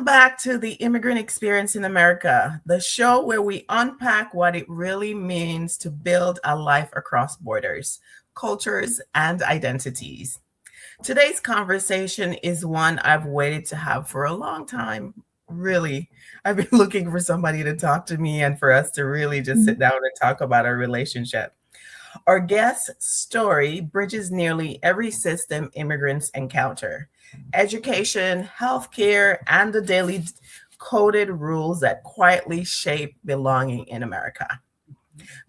Welcome back to the Immigrant Experience in America, the show where we unpack what it really means to build a life across borders, cultures, and identities. Today's conversation is one I've waited to have for a long time. Really, I've been looking for somebody to talk to me and for us to really just sit down and talk about our relationship. Our guest's story bridges nearly every system immigrants encounter: education, healthcare, and the daily coded rules that quietly shape belonging in America.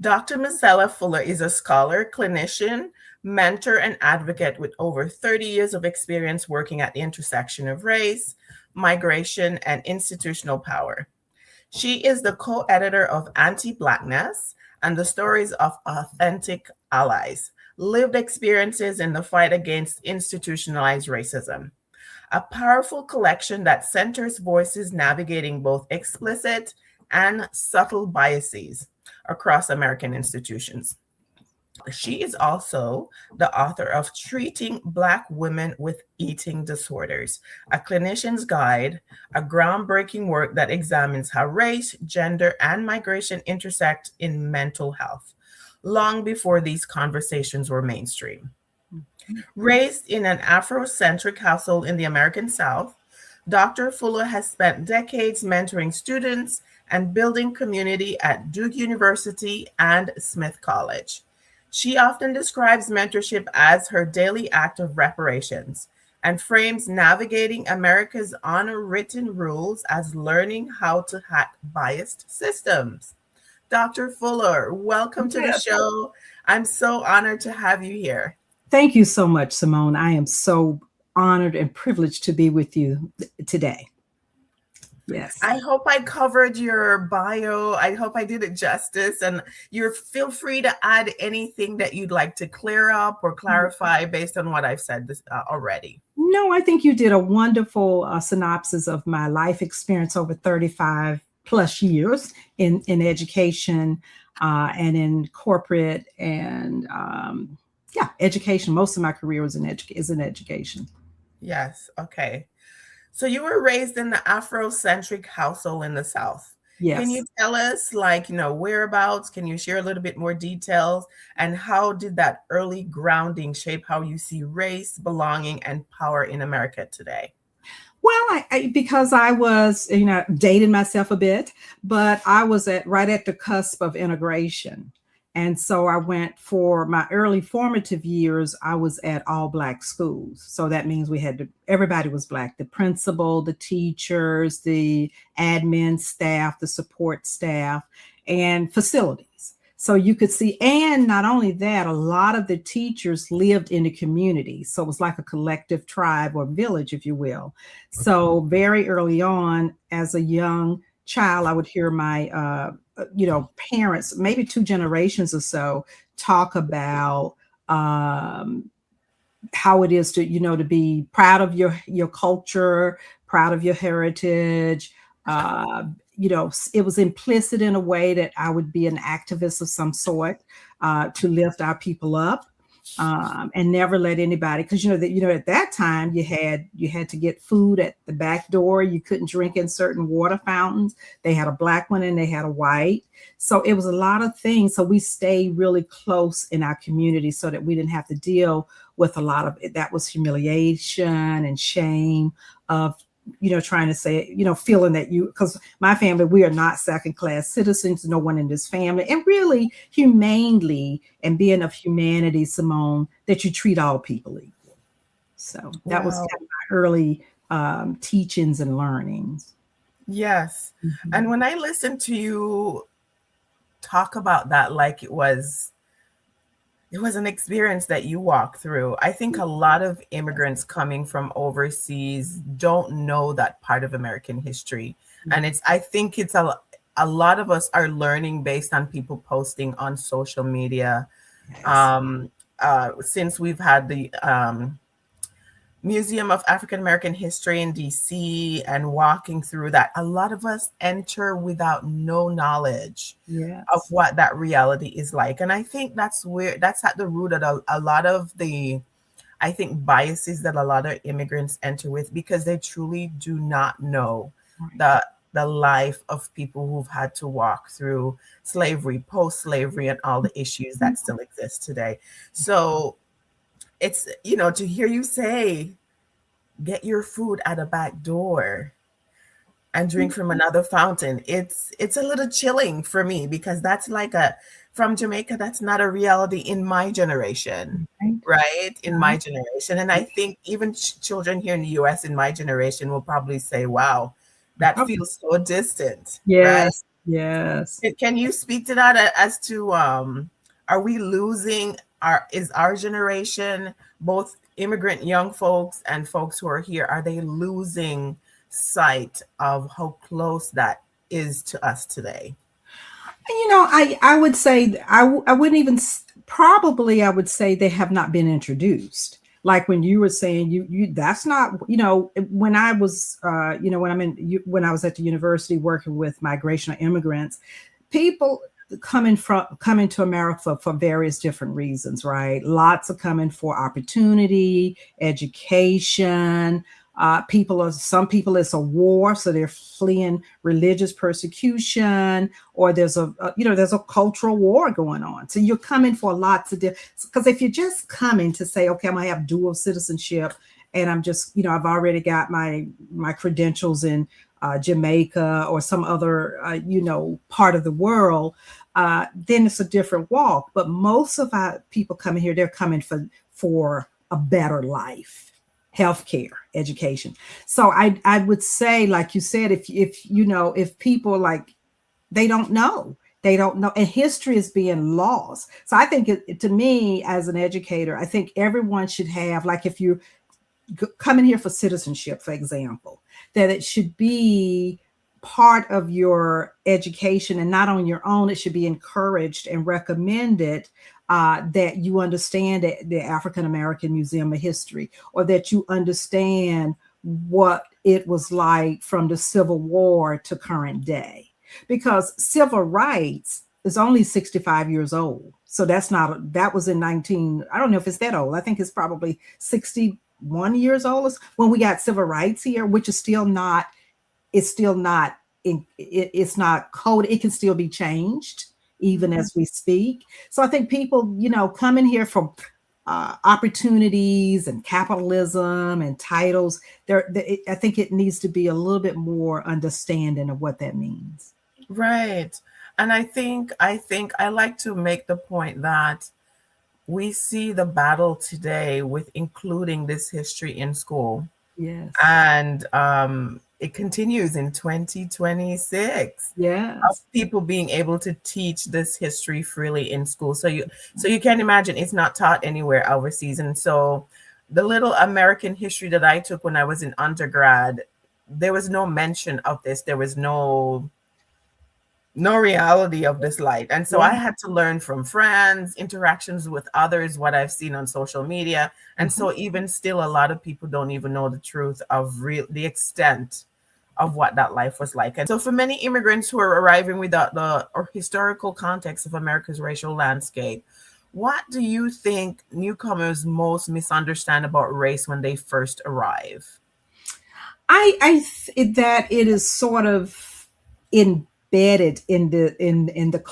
Dr. Mazella Fuller is a scholar, clinician, mentor, and advocate with over 30 years of experience working at the intersection of race, migration, and institutional power. She is the co-editor of Antiblackness and the stories of authentic allies, lived experiences in the fight against institutionalized racism, a powerful collection that centers voices navigating both explicit and subtle biases across American institutions. She is also the author of Treating Black Women with Eating Disorders, a clinician's guide, a groundbreaking work that examines how race, gender, and migration intersect in mental health, long before these conversations were mainstream. Raised in an Afrocentric household in the American South, Dr. Fuller has spent decades mentoring students and building community at Duke University and Smith College. She often describes mentorship as her daily act of reparations and frames navigating America's unwritten rules as learning how to hack biased systems. Dr. Fuller, welcome to the show. I'm so honored to have you here. Thank you so much, Simone. I am so honored and privileged to be with you today. Yes. I hope I covered your bio. I hope I did it justice. And you feel free to add anything that you'd like to clear up or clarify based on what I've said already. No, I think you did a wonderful synopsis of my life experience over 35 plus years in education and in corporate and education. Most of my career was in education. Yes. Okay. So you were raised in the Afrocentric household in the South. Yes. Can you tell us, whereabouts? Can you share a little bit more details? And how did that early grounding shape how you see race, belonging, and power in America today? Well, because I was, dating myself a bit, but I was right at the cusp of integration. And so I went for my early formative years, I was at all Black schools. So that means everybody was Black: the principal, the teachers, the admin staff, the support staff, and facilities. So you could see, and not only that, a lot of the teachers lived in the community. So it was like a collective tribe or village, if you will. So very early on, as a young child, I would hear my parents, maybe two generations or so, talk about how it is to be proud of your culture, proud of your heritage. It was implicit in a way that I would be an activist of some sort to lift our people up. And never let anybody, because at that time you had to get food at the back door. You couldn't drink in certain water fountains. They had a Black one and they had a white. So it was a lot of things. So we stayed really close in our community so that we didn't have to deal with a lot of it. That was humiliation and shame of trying to say, feeling that because my family, we are not second-class citizens, no one in this family, and really humanely and being of humanity, Simone, that you treat all people equal. So that was kind of my early teachings and learnings. Yes. Mm-hmm. And when I listen to you talk about that, like it was an experience that you walked through. I think a lot of immigrants coming from overseas don't know that part of American history. And I think it's a lot of us are learning based on people posting on social media. Yes. Since we've had the Museum of African American History in DC and walking through that, a lot of us enter without no knowledge of what that reality is like. And I think that's at the root of a lot of the, biases that a lot of immigrants enter with, because they truly do not know Right. the life of people who've had to walk through slavery, post-slavery, and all the issues that still exist today. So it's, to hear you say, get your food at a back door and drink from another fountain, it's a little chilling for me, because that's like a from Jamaica, that's not a reality in my generation, Right. right? In Right. my generation. And I think even children here in the US in my generation will probably say, wow, that Oh, feels so distant, right? yes. Yes. Can you speak to that, as to are we losing our is our generation, both immigrant young folks and folks who are here, are they losing sight of how close that is to us today? I would say I wouldn't even probably I would say they have not been introduced. Like when you were saying you that's not when I was when I was at the university working with migration or immigrants, people coming to America for various different reasons, right? Lots of coming for opportunity, education. Some people it's a war, so they're fleeing religious persecution, or there's a cultural war going on. So you're coming for lots of different. Because if you're just coming to say, okay, I'm gonna have dual citizenship, and I'm just I've already got my credentials in Jamaica or some other part of the world, then it's a different walk. But most of our people coming here, they're coming for a better life, healthcare, education. So I would say, like you said, if people like they don't know. They don't know, and history is being lost. So I think to me, as an educator, I think everyone should have, like, if you coming here for citizenship, for example, that it should be part of your education and not on your own. It should be encouraged and recommended that you understand the African American Museum of History, or that you understand what it was like from the Civil War to current day, because civil rights is only 65 years old. So that was in 19, I don't know if it's that old. I think it's probably 61 years old when we got civil rights here, which is still not, it's not code. It can still be changed even as we speak. So I think people, coming here for opportunities and capitalism and titles, I think it needs to be a little bit more understanding of what that means. Right. And I think I like to make the point that we see the battle today with including this history in school. Yes. And it continues in 2026 of Yes. people being able to teach this history freely in school. So you can imagine it's not taught anywhere overseas. And so the little American history that I took when I was in undergrad, there was no mention of this. There was no reality of this light. And so Yeah. I had to learn from friends, interactions with others, what I've seen on social media. And Mhm. so even still, a lot of people don't even know the truth of the extent of what that life was like. And so for many immigrants who are arriving without the or historical context of America's racial landscape, what do you think newcomers most misunderstand about race when they first arrive? That it is sort of embedded in the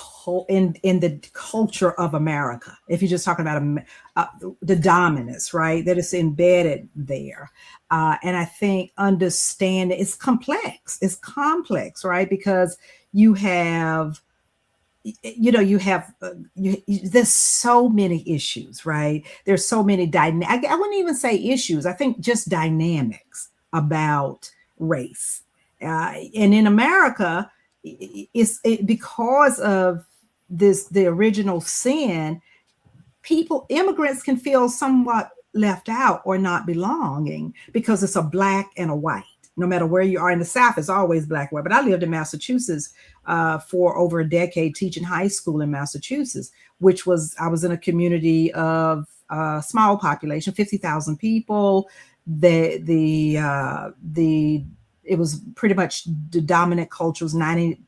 culture of America. If you're just talking about the dominance, right? That it's embedded there, and I think understand it's complex. It's complex, right? Because you have there's so many issues, right? There's so many I wouldn't even say issues. I think just dynamics about race, and in America, because of the original sin, immigrants can feel somewhat left out or not belonging because it's a black and a white. No matter where you are in the South, it's always black and white. But I lived in Massachusetts for over a decade, teaching high school in Massachusetts, I was in a community of small population, 50,000 people. The it was pretty much the dominant culture was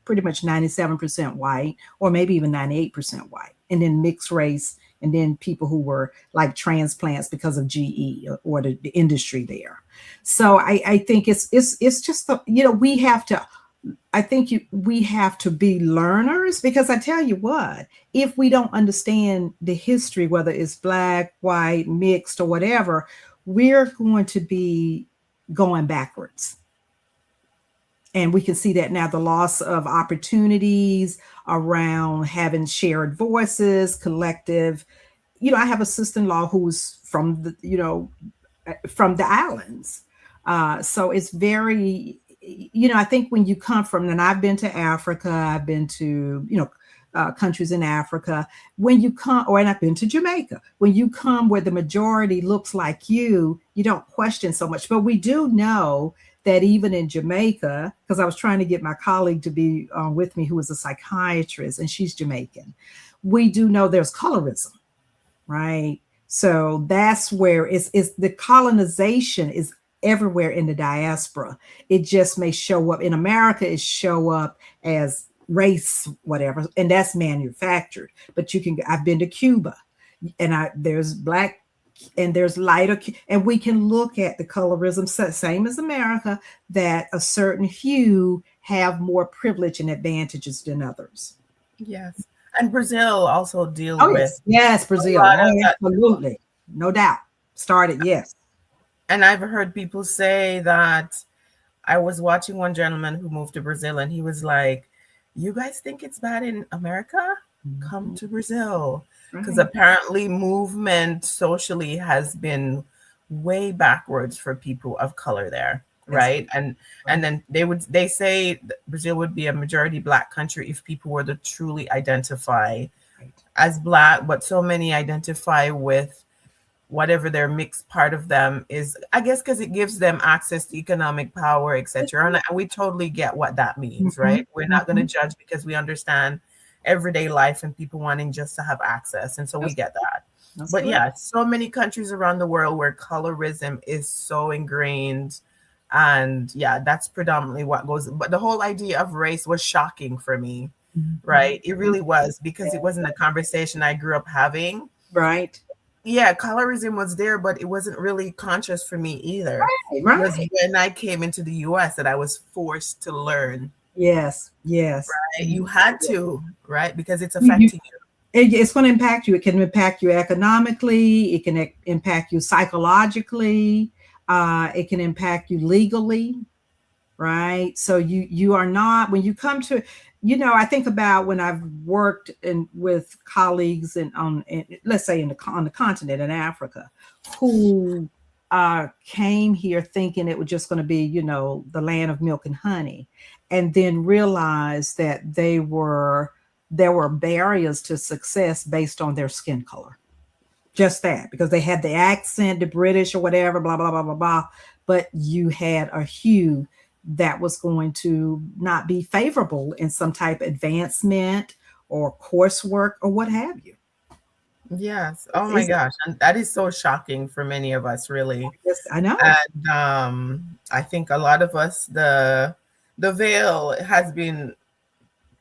pretty much 97% white, or maybe even 98% white, and then mixed race and then people who were like transplants because of GE or the industry there. So I think it's just the, we have to, I think we have to be learners, because I tell you what, if we don't understand the history, whether it's black, white, mixed, or whatever, we're going to be going backwards. And we can see that now, the loss of opportunities around having shared voices, collective. I have a sister-in-law who's from from the islands. So it's very, I think when you come from, and I've been to Africa, I've been to, countries in Africa, when you come, and I've been to Jamaica, when you come where the majority looks like you don't question so much. But we do know that even in Jamaica, because I was trying to get my colleague to be with me, who is a psychiatrist, and she's Jamaican, we do know there's colorism, right? So that's where it's the colonization is everywhere in the diaspora. It just may show up in America, it show up as race, whatever, and that's manufactured. But I've been to Cuba, and there's black and there's lighter, and we can look at the colorism, same as America, that a certain hue have more privilege and advantages than others. Yes. And Brazil also deals with. Yes, Brazil. Absolutely. No doubt. Started, yes. And I've heard people say that, I was watching one gentleman who moved to Brazil, and he was like, you guys think it's bad in America? Come to Brazil. Because apparently movement socially has been way backwards for people of color there, right? And then they say Brazil would be a majority black country if people were to truly identify as black, but so many identify with whatever their mixed part of them is, I guess, because it gives them access to economic power, etc. And we totally get what that means, right? We're not going to judge, because we understand everyday life and people wanting just to have access, and so we get that. But yeah, so many countries around the world where colorism is so ingrained, and yeah, that's predominantly what goes. But the whole idea of race was shocking for me, right? It really was, because it wasn't a conversation I grew up having, right? Yeah, colorism was there, but it wasn't really conscious for me either. Right. It was when I came into the US that I was forced to learn. Yes. Right? You had to, right? Because it's affecting you. It's going to impact you. It can impact you economically. It can impact you psychologically. It can impact you legally, right? So you are not, when you come to, I think about when I've worked with colleagues let's say on the continent in Africa, who came here thinking it was just going to be, the land of milk and honey, and then realized that there were barriers to success based on their skin color. Just that, because they had the accent, the British or whatever, blah, blah, blah, blah, blah. But you had a hue that was going to not be favorable in some type of advancement or coursework or what have you. Yes. Oh my gosh. And that is so shocking for many of us, really. Yes, I know. And I think a lot of us, the veil has been,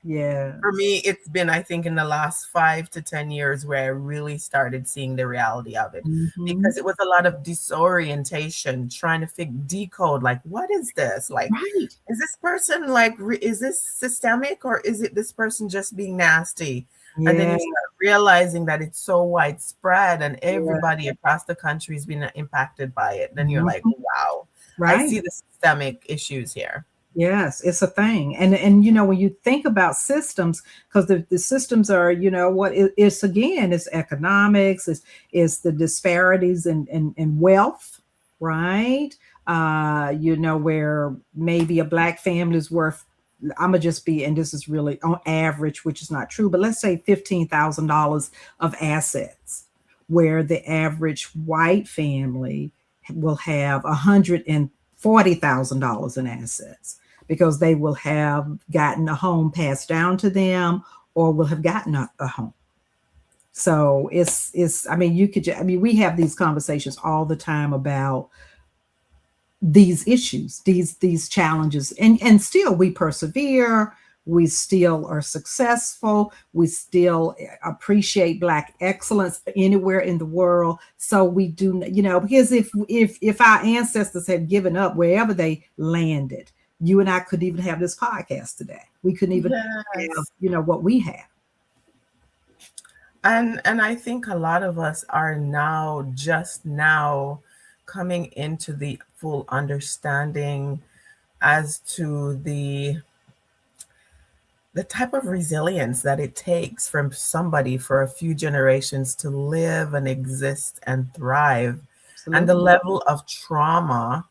for me, it's been, I think, in the last 5 to 10 years where I really started seeing the reality of it, because it was a lot of disorientation, trying to decode, like, what is this? Like, is this person like, is this systemic, or is it this person just being nasty? And then you start realizing that it's so widespread and everybody across the country has been impacted by it. Then you're like, wow, I see the systemic issues here. Yes, it's a thing. And when you think about systems, because the systems are, it's economics, it's the disparities in wealth, right? Where maybe a black family is worth, I'm gonna just be, and this is really on average, which is not true, but let's say $15,000 of assets, where the average white family will have $140,000 in assets, because they will have gotten a home passed down to them, or will have gotten a home. So we have these conversations all the time about these issues, these challenges, and still we persevere. We still are successful. We still appreciate Black excellence anywhere in the world. So we do, because if our ancestors had given up wherever they landed, you and I couldn't even have this podcast today. We couldn't even Yes. have, what we have. And I think a lot of us are just now coming into the full understanding as to the type of resilience that it takes from somebody for a few generations to live and exist and thrive, and the Absolutely. level of trauma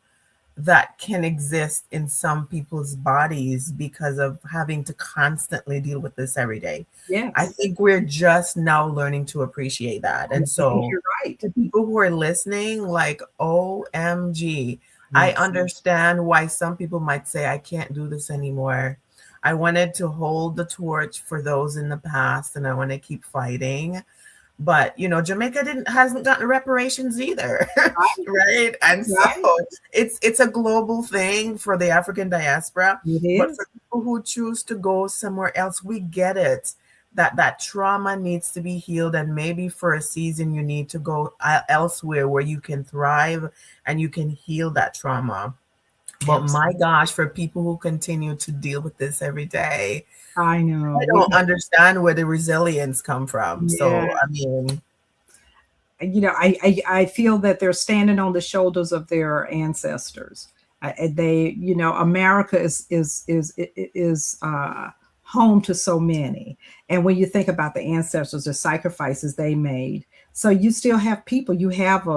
that can exist in some people's bodies because of having to constantly deal with this every day. I Yes. think we're just now learning to appreciate that. I And think so, you're right. to people who are listening, like, OMG, I Yes. understand why some people might say, I can't do this anymore. I wanted to hold the torch for those in the past, and I want to keep fighting. But Jamaica hasn't gotten reparations either, Right. right? And so Right. it's a global thing for the African diaspora. It But is. for people who choose to go somewhere else, we get it. That trauma needs to be healed, and maybe for a season you need to go elsewhere where you can thrive and you can heal that trauma. But my Absolutely. gosh, for people who continue to deal with this every day, I know. I don't understand where the resilience come from. Yeah. So, I mean, I feel that they're standing on the shoulders of their ancestors. America is home to so many, and when you think about the ancestors, the sacrifices they made, so you still have people. You have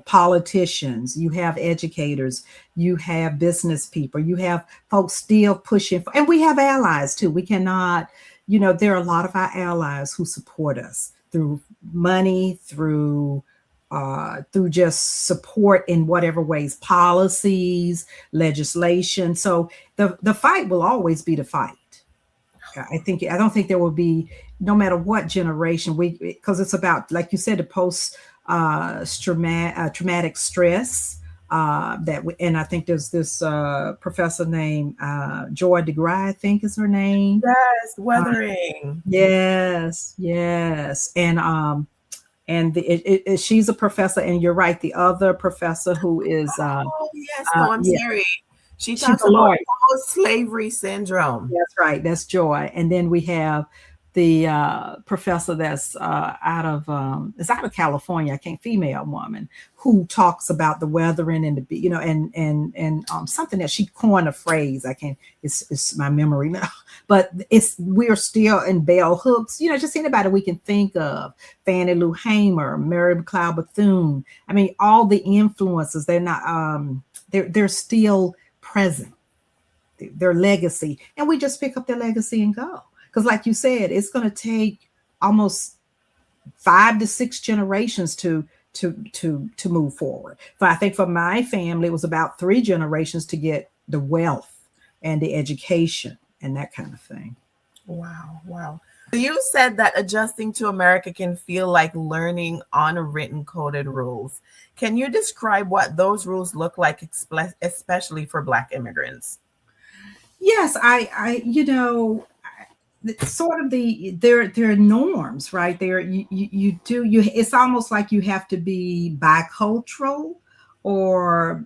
politicians, you have educators, you have business people, you have folks still pushing for, and we have allies too. We cannot, there are a lot of our allies who support us through money, through just support in whatever ways, policies, legislation. So the fight will always be the fight. I don't think there will be, no matter what generation, because it's about, like you said, the post traumatic stress. And I think there's this professor named Joy DeGrasse, I think is her name. yes, Uh, weathering. yes, yes, and she's a professor, and you're right. The other professor who is, Oh, yes. No, I'm yeah, sorry. She she's talks a about lawyer. post-slavery syndrome. That's right. That's Joy. And then we have the professor that's it's out of California. I can't, female woman who talks about the weathering and and something that she coined a phrase. I can't. It's my memory now. But we're still in bell hooks. Just anybody we can think of. Fannie Lou Hamer, Mary McLeod Bethune. I mean, all the influences. They're not. They're still present, their legacy, and we just pick up their legacy and go, because like you said, it's going to take almost 5 to 6 generations to move forward. But I think for my family it was about 3 generations to get the wealth and the education and that kind of thing. Wow. You said that adjusting to America can feel like learning unwritten coded rules. Can you describe what those rules look like, especially for Black immigrants? Yes, sort of their norms, right? There, it's almost like you have to be bicultural, or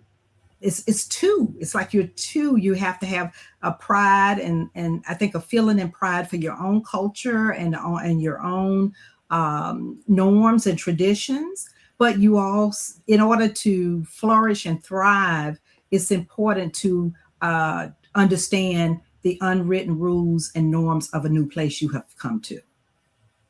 it's two. It's like you're two. You have to have a pride and I think a feeling and pride for your own culture and your own norms and traditions. But you also, in order to flourish and thrive, it's important to understand the unwritten rules and norms of a new place you have come to,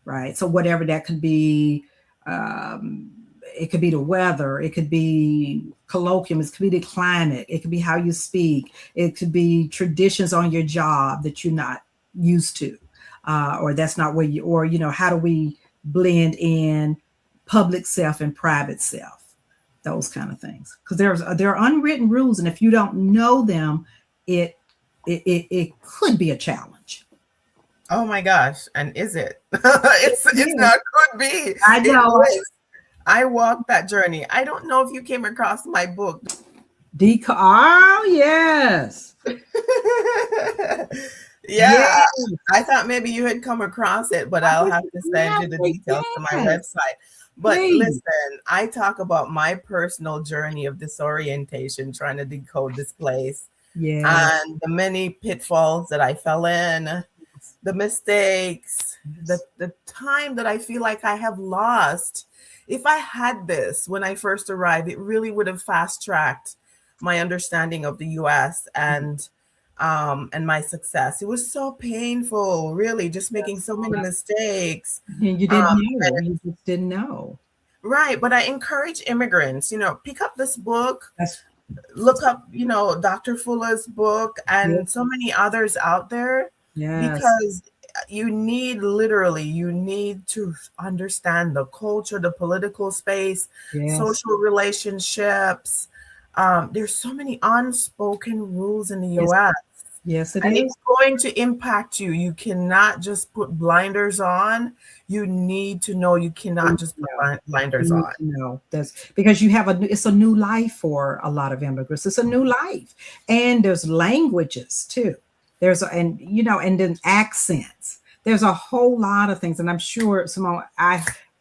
right? So whatever that could be, it could be the weather, it could be colloquium, it could be the climate, it could be how you speak, it could be traditions on your job that you're not used to, or that's not where you, or how do we blend in public self and private self, those kind of things, because there are unwritten rules, and if you don't know them, it could be a challenge. Oh my gosh. And is it? It's not could be. I It know. is. I walked that journey. I don't know if you came across my book. Oh, yes. Yeah, I thought maybe you had come across it, but I'll have to send you the Yes, details to my yes, website. But please. listen, I talk about my personal journey of disorientation, trying to decode this place Yeah. and the many pitfalls that I fell in, the mistakes, Yes. the time that I feel like I have lost. If I had this when I first arrived, it really would have fast tracked my understanding of the US and my success. It was so painful, really, just making so many mistakes. And you Um, didn't know. You just didn't know. right, but I encourage immigrants, pick up this book, That's look up, Dr. Fuller's book yeah, and so many others out there yes, because you need to understand the culture, the political space, yes, social relationships. There's so many unspoken rules in the yes, US yes, it and is. it's going to impact you. You cannot just put blinders on. You need to know you You cannot need just to put know. You blinders need on. to know. That's because you have it's a new life for a lot of immigrants. It's a new life. And there's languages too. And then accents. There's a whole lot of things. And I'm sure Simone,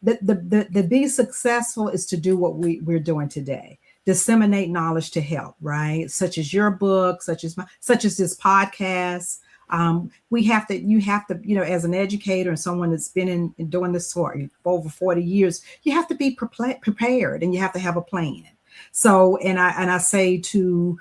the be successful is to do what we're doing today. Disseminate knowledge to help, right? Such as your book, such as this podcast. You have to, as an educator and someone that's been in doing this for over 40 years, you have to be prepared and you have to have a plan. So, and I say to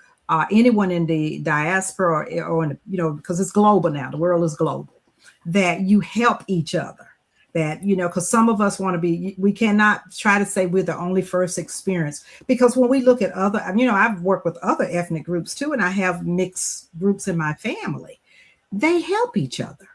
anyone in the diaspora or in because it's global now, the world is global, that you help each other. That, because some of us want to we cannot try to say we're the only first experience, because when we look at other, I've worked with other ethnic groups too, and I have mixed groups in my family. They help each other.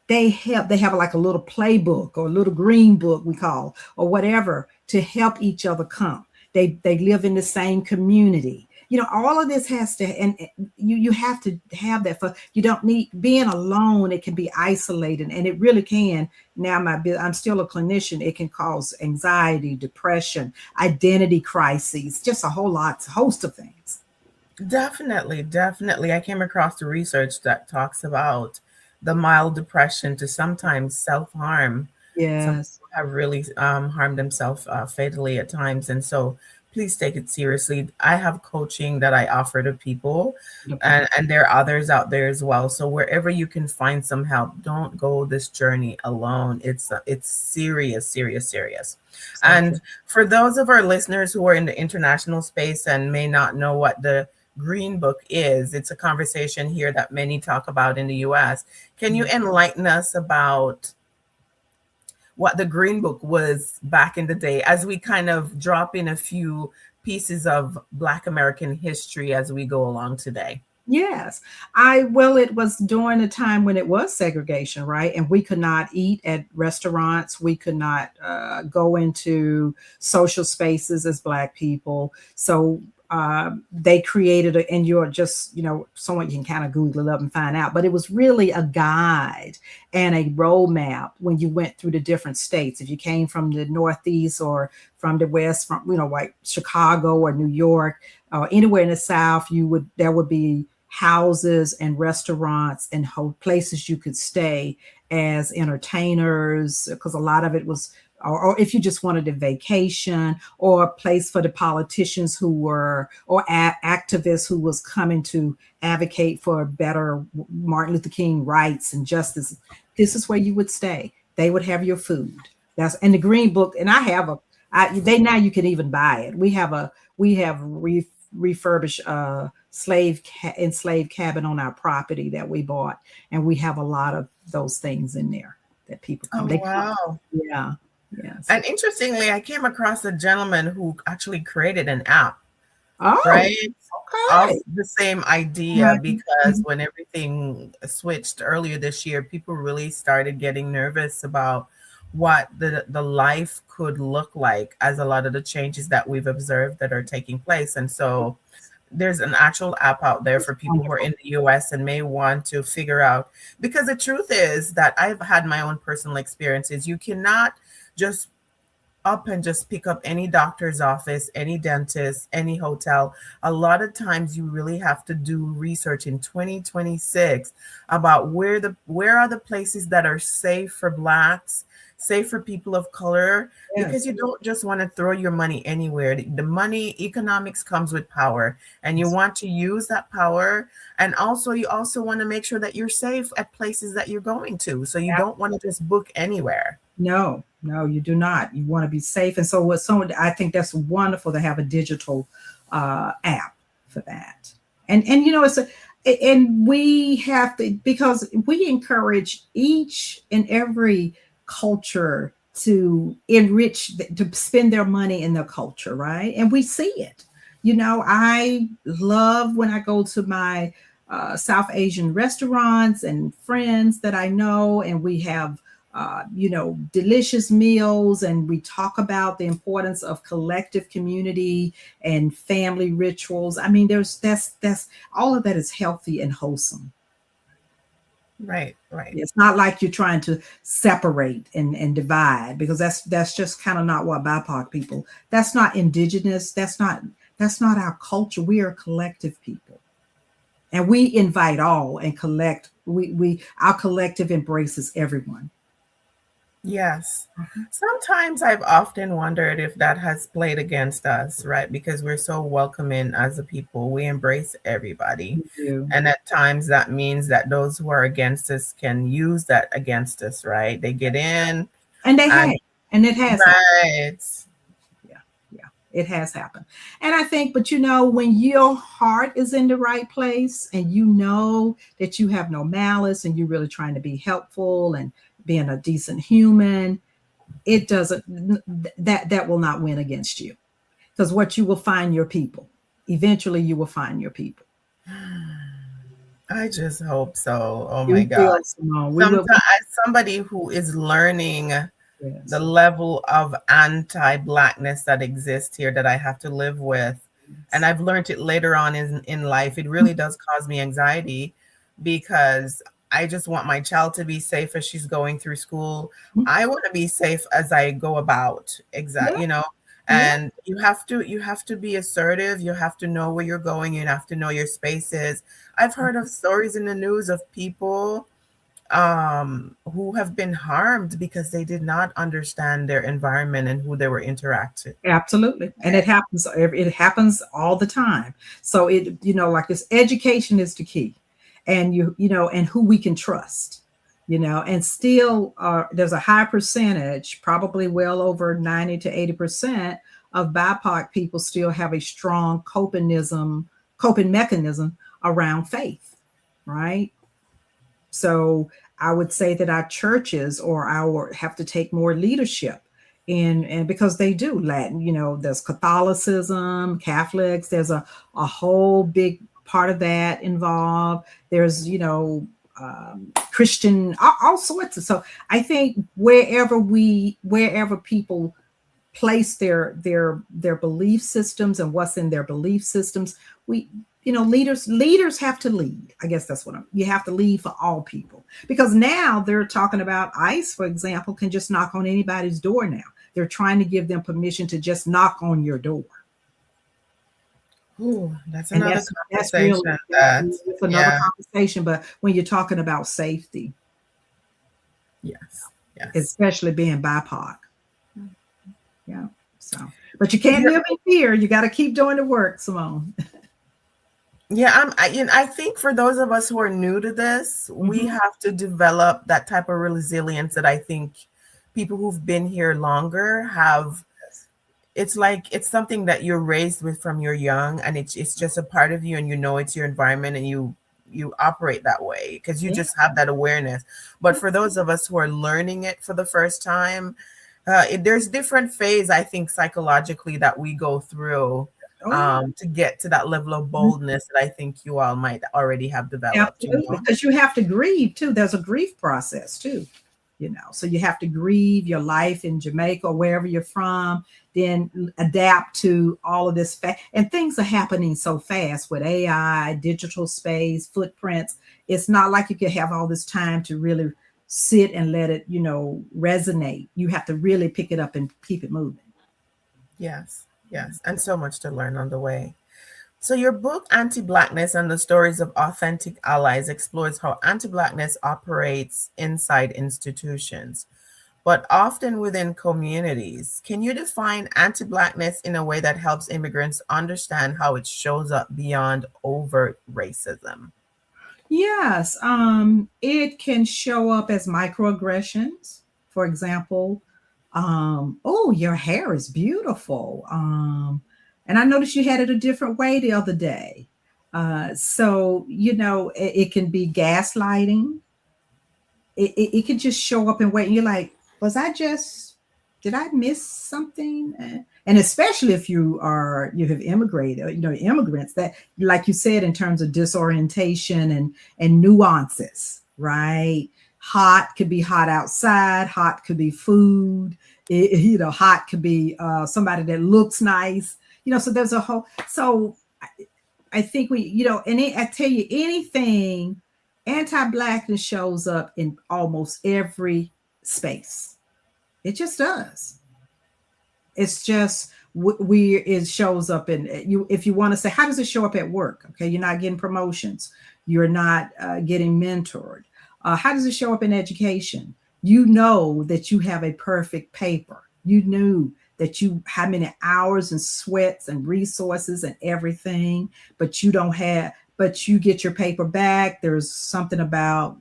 They have like a little playbook or a little green book we call, or whatever, to help each other come. They live in the same community. All of this has to, and you have to have that. For you don't need being alone. It can be isolating, and it really can. Now I'm still a clinician. It can cause anxiety, depression, identity crises, just a host of things. Definitely, definitely. I came across the research that talks about the mild depression to sometimes self-harm. Some Yes. people have really harmed themselves fatally at times. And so please take it seriously. I have coaching that I offer to people, and there are others out there as well. So wherever you can find some help, don't go this journey alone. It's serious, serious, serious. So true. And for those of our listeners who are in the international space and may not know what the Green Book is, it's a conversation here that many talk about in the US. Can you enlighten us about what the Green Book was back in the day as we kind of drop in a few pieces of Black American history as we go along today? Yes. It was during a time when it was segregation, right? And we could not eat at restaurants. We could not go into social spaces as Black people. So they created and you're just, someone you can kind of Google it up and find out, but it was really a guide and a roadmap when you went through the different states. If you came from the Northeast or from the West, from, like Chicago or New York, or anywhere in the South, there would be houses and restaurants and places you could stay as entertainers, because a lot of it was, or if you just wanted a vacation, or a place for the politicians or activists who was coming to advocate for better Martin Luther King rights and justice. This is where you would stay. They would have your food. That's in the Green Book, and now you can even buy it. We have refurbished enslaved cabin on our property that we bought, and we have a lot of those things in there that people come. Oh, wow. Yeah. Yes. And interestingly, I came across a gentleman who actually created an app, Oh, right? Of okay. the same idea, because when everything switched earlier this year, people really started getting nervous about what the life could look like as a lot of the changes that we've observed that are taking place. And so there's an actual app out there for people who are in the US and may want to figure out, because the truth is that I've had my own personal experiences. You cannot just up and just pick up any doctor's office, any dentist, any hotel, a lot of times you really have to do research in 2026 about where are the places that are safe for Blacks, safe for people of color, because Yes. you don't just want to throw your money anywhere. The money, economics comes with power, and you want to use that power. And also, you also want to make sure that you're safe at places that you're going to. So you don't want to just book anywhere. No, no, you do not. You want to be safe. And so I think that's wonderful to have a digital app for that. And and we have to, because we encourage each and every culture to enrich, to spend their money in their culture, right? And we see it. I love when I go to my South Asian restaurants and friends that I know, and we have delicious meals, and we talk about the importance of collective community and family rituals. I mean, that's all of that is healthy and wholesome. Right, right. It's not like you're trying to separate and divide, because that's just kind of not what BIPOC people. That's not indigenous. That's not our culture. We are collective people, and we invite all and collect. Our collective embraces everyone. Yes. Sometimes I've often wondered if that has played against us, right? Because we're so welcoming as a people. We embrace everybody. We do. And at times that means that those who are against us can use that against us, right? They get in. And they have. And it has happened. Right. Yeah, it has happened. And I think, but when your heart is in the right place, and you know that you have no malice, and you're really trying to be helpful and being a decent human, it doesn't, that will not win against you. Because what you will find your people. Eventually you will find your people. I just hope so. Oh You my God. Simone, As somebody who is learning the level of anti-Blackness that exists here that I have to live with, and I've learned it later on in life, it really does cause me anxiety, because I just want my child to be safe as she's going through school. I want to be safe as I go about. Exactly, and you have to be assertive. You have to know where you're going. You have to know your spaces. I've heard of stories in the news of people who have been harmed because they did not understand their environment and who they were interacting. Absolutely. And it happens all the time. So like this, education is the key. And and who we can trust, and still there's a high percentage, probably well over 90 to 80% of BIPOC people still have a strong coping mechanism around faith, right? So I would say that our churches have to take more leadership and because they do. Latin, there's Catholicism, Catholics, there's a whole big part of that involved. There's Christian, all sorts of. So I think wherever people place their belief systems and what's in their belief systems, leaders have to lead. I guess that's you have to lead for all people, because now they're talking about ICE, for example, can just knock on anybody's door now. They're trying to give them permission to just knock on your door. Ooh, that's another conversation. That's another conversation. But when you're talking about safety, yes, especially being BIPOC, yeah. So, but you can't live in fear. You got to keep doing the work, Simone. Yeah, I think for those of us who are new to this, we have to develop that type of resilience that I think people who've been here longer have. It's like it's something that you're raised with from you're young, and it's just a part of you, and it's your environment, and you operate that way because you just have that awareness. But for those of us who are learning it for the first time, there's different phase, I think, psychologically that we go through to get to that level of boldness that I think you all might already have developed. Absolutely, because you have to grieve too. There's a grief process too. So you have to grieve your life in Jamaica or wherever you're from, then adapt to all of this. And things are happening so fast with AI, digital space, footprints. It's not like you can have all this time to really sit and let it, resonate. You have to really pick it up and keep it moving. Yes, yes, and so much to learn on the way. So, your book, Anti-Blackness and the Stories of Authentic Allies, explores how anti-Blackness operates inside institutions, but often within communities. Can you define anti-Blackness in a way that helps immigrants understand how it shows up beyond overt racism? Yes, it can show up as microaggressions. For example, oh, your hair is beautiful. And I noticed you had it a different way the other day. So, it can be gaslighting. It could just show up in way, and you're like, did I miss something? And especially if you have immigrated, immigrants, that, like you said, in terms of disorientation and nuances, right? Hot could be hot outside, hot could be food, hot could be somebody that looks nice, so there's a whole, so I think I tell you, anything, anti-Blackness shows up in almost every space. It just does. It's just it shows up in you. If you want to say, how does it show up at work? Okay, you're not getting promotions, you're not getting mentored. How does it show up in education? You know that you have a perfect paper. You knew that how many hours and sweats and resources and everything, but you you get your paper back. There's something about,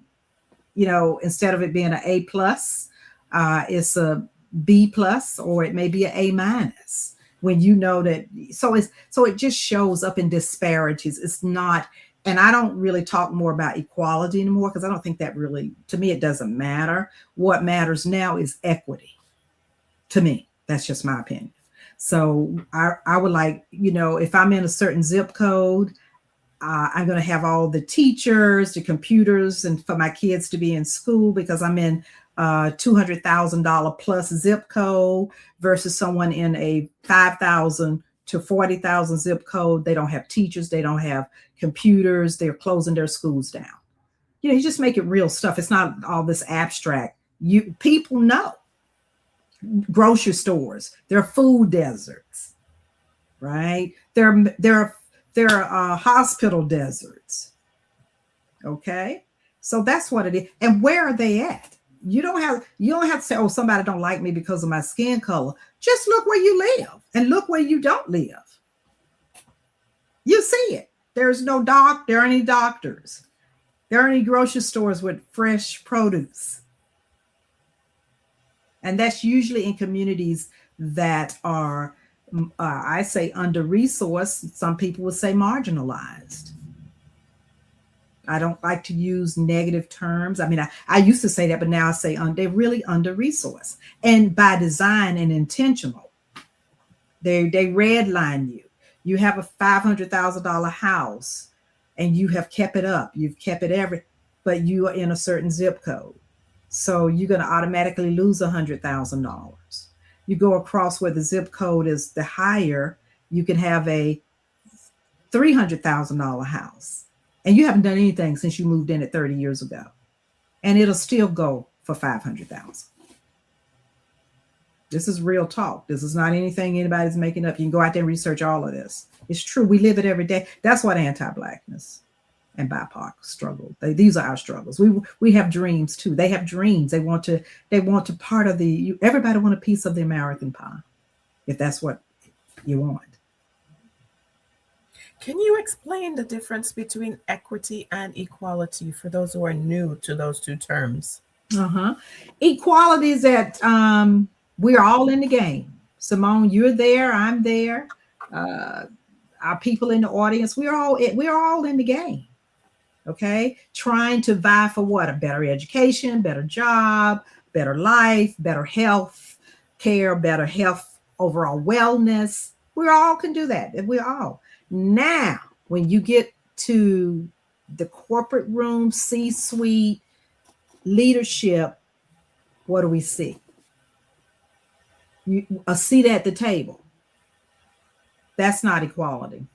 instead of it being an A plus, it's a B plus, or it may be an A minus, when you know that. So it just shows up in disparities. It's not, and I don't really talk more about equality anymore, because I don't think that really, to me, it doesn't matter. What matters now is equity. To me, that's just my opinion. So I would like, if I'm in a certain zip code, I'm going to have all the teachers, the computers, and for my kids to be in school, because I'm in $200,000 plus zip code, versus someone in a 5,000 to 40,000 zip code. They don't have teachers, they don't have computers, they're closing their schools down. You just make it real stuff. It's not all this abstract. People know. Grocery stores, they're food deserts, right? They're hospital deserts. Okay, so that's what it is. And where are they at? You don't have to say, oh, somebody don't like me because of my skin color. Just look where you live and look where you don't live. You see it. There's no there aren't any doctors. There aren't any grocery stores with fresh produce. And that's usually in communities that are, I say, under-resourced. Some people would say marginalized. I don't like to use negative terms. I mean, I used to say that, but now I say they're really under-resourced. And by design and intentional. They redline you. You have a $500,000 house and you have kept it up. You've kept it but you are in a certain zip code. So you're going to automatically lose $100,000. You go across where the zip code is the higher, you can have a $300,000 house. And you haven't done anything since you moved in it 30 years ago. And it'll still go for $500,000. This is real talk. This is not anything anybody's making up. You can go out there and research all of this. It's true. We live it every day. That's what anti-Blackness and BIPOC struggle. These are our struggles. We have dreams too. They have dreams. They want to part of everybody want a piece of the American pie, if that's what you want. Can you explain the difference between equity and equality for those who are new to those two terms? Equality is that we're all in the game. Simone, you're there. I'm there. Our people in the audience, we're all in the game. Okay, trying to vie for what? A better education, better job, better life, better health care, better health, overall wellness. We all can do that. We all. Now, when you get to the corporate room, C-suite, leadership, what do we see? A seat at the table. That's not equality.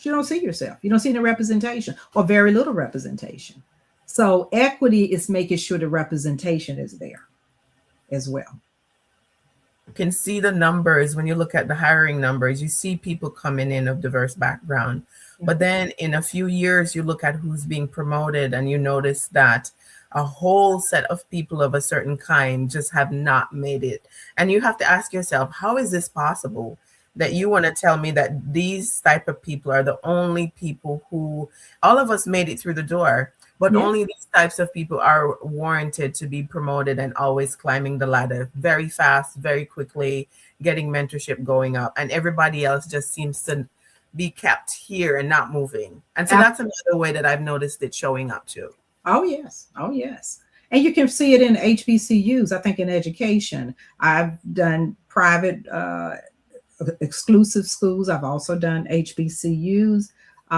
You don't see yourself. You don't see any representation, or very little representation. So equity is making sure the representation is there as well. You can see the numbers when you look at the hiring numbers. You see people coming in of diverse background. But then in a few years, you look at who's being promoted and you notice that a whole set of people of a certain kind just have not made it. And you have to ask yourself, how is this possible? That you want to tell me that these type of people are the only people who, all of us made it through the door, but Yeah. only these types of people are warranted to be promoted and always climbing the ladder very fast, very quickly, getting mentorship going up. And everybody else just seems to be kept here and not moving. And so that's another way that I've noticed it showing up too. Oh, yes. Oh, yes. And you can see it in HBCUs. I think in education, I've done private exclusive schools. I've also done HBCUs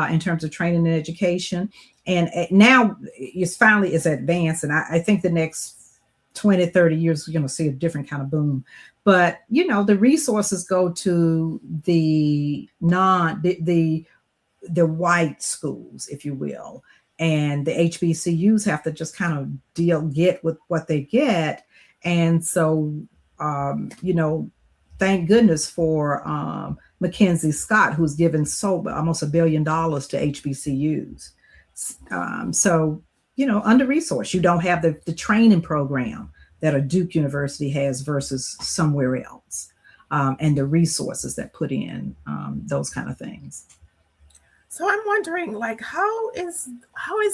in terms of training and education. And now it's advanced. And I think the next 20, 30 years, we're going to see a different kind of boom. But, you know, the resources go to the white schools, if you will. And the HBCUs have to just kind of get with what they get. And so, you know, thank goodness for Mackenzie Scott, who's given almost $1 billion to HBCUs. So, you know, under resourced, you don't have the training program that a Duke University has versus somewhere else, and the resources that put in those kind of things. So I'm wondering, like, how is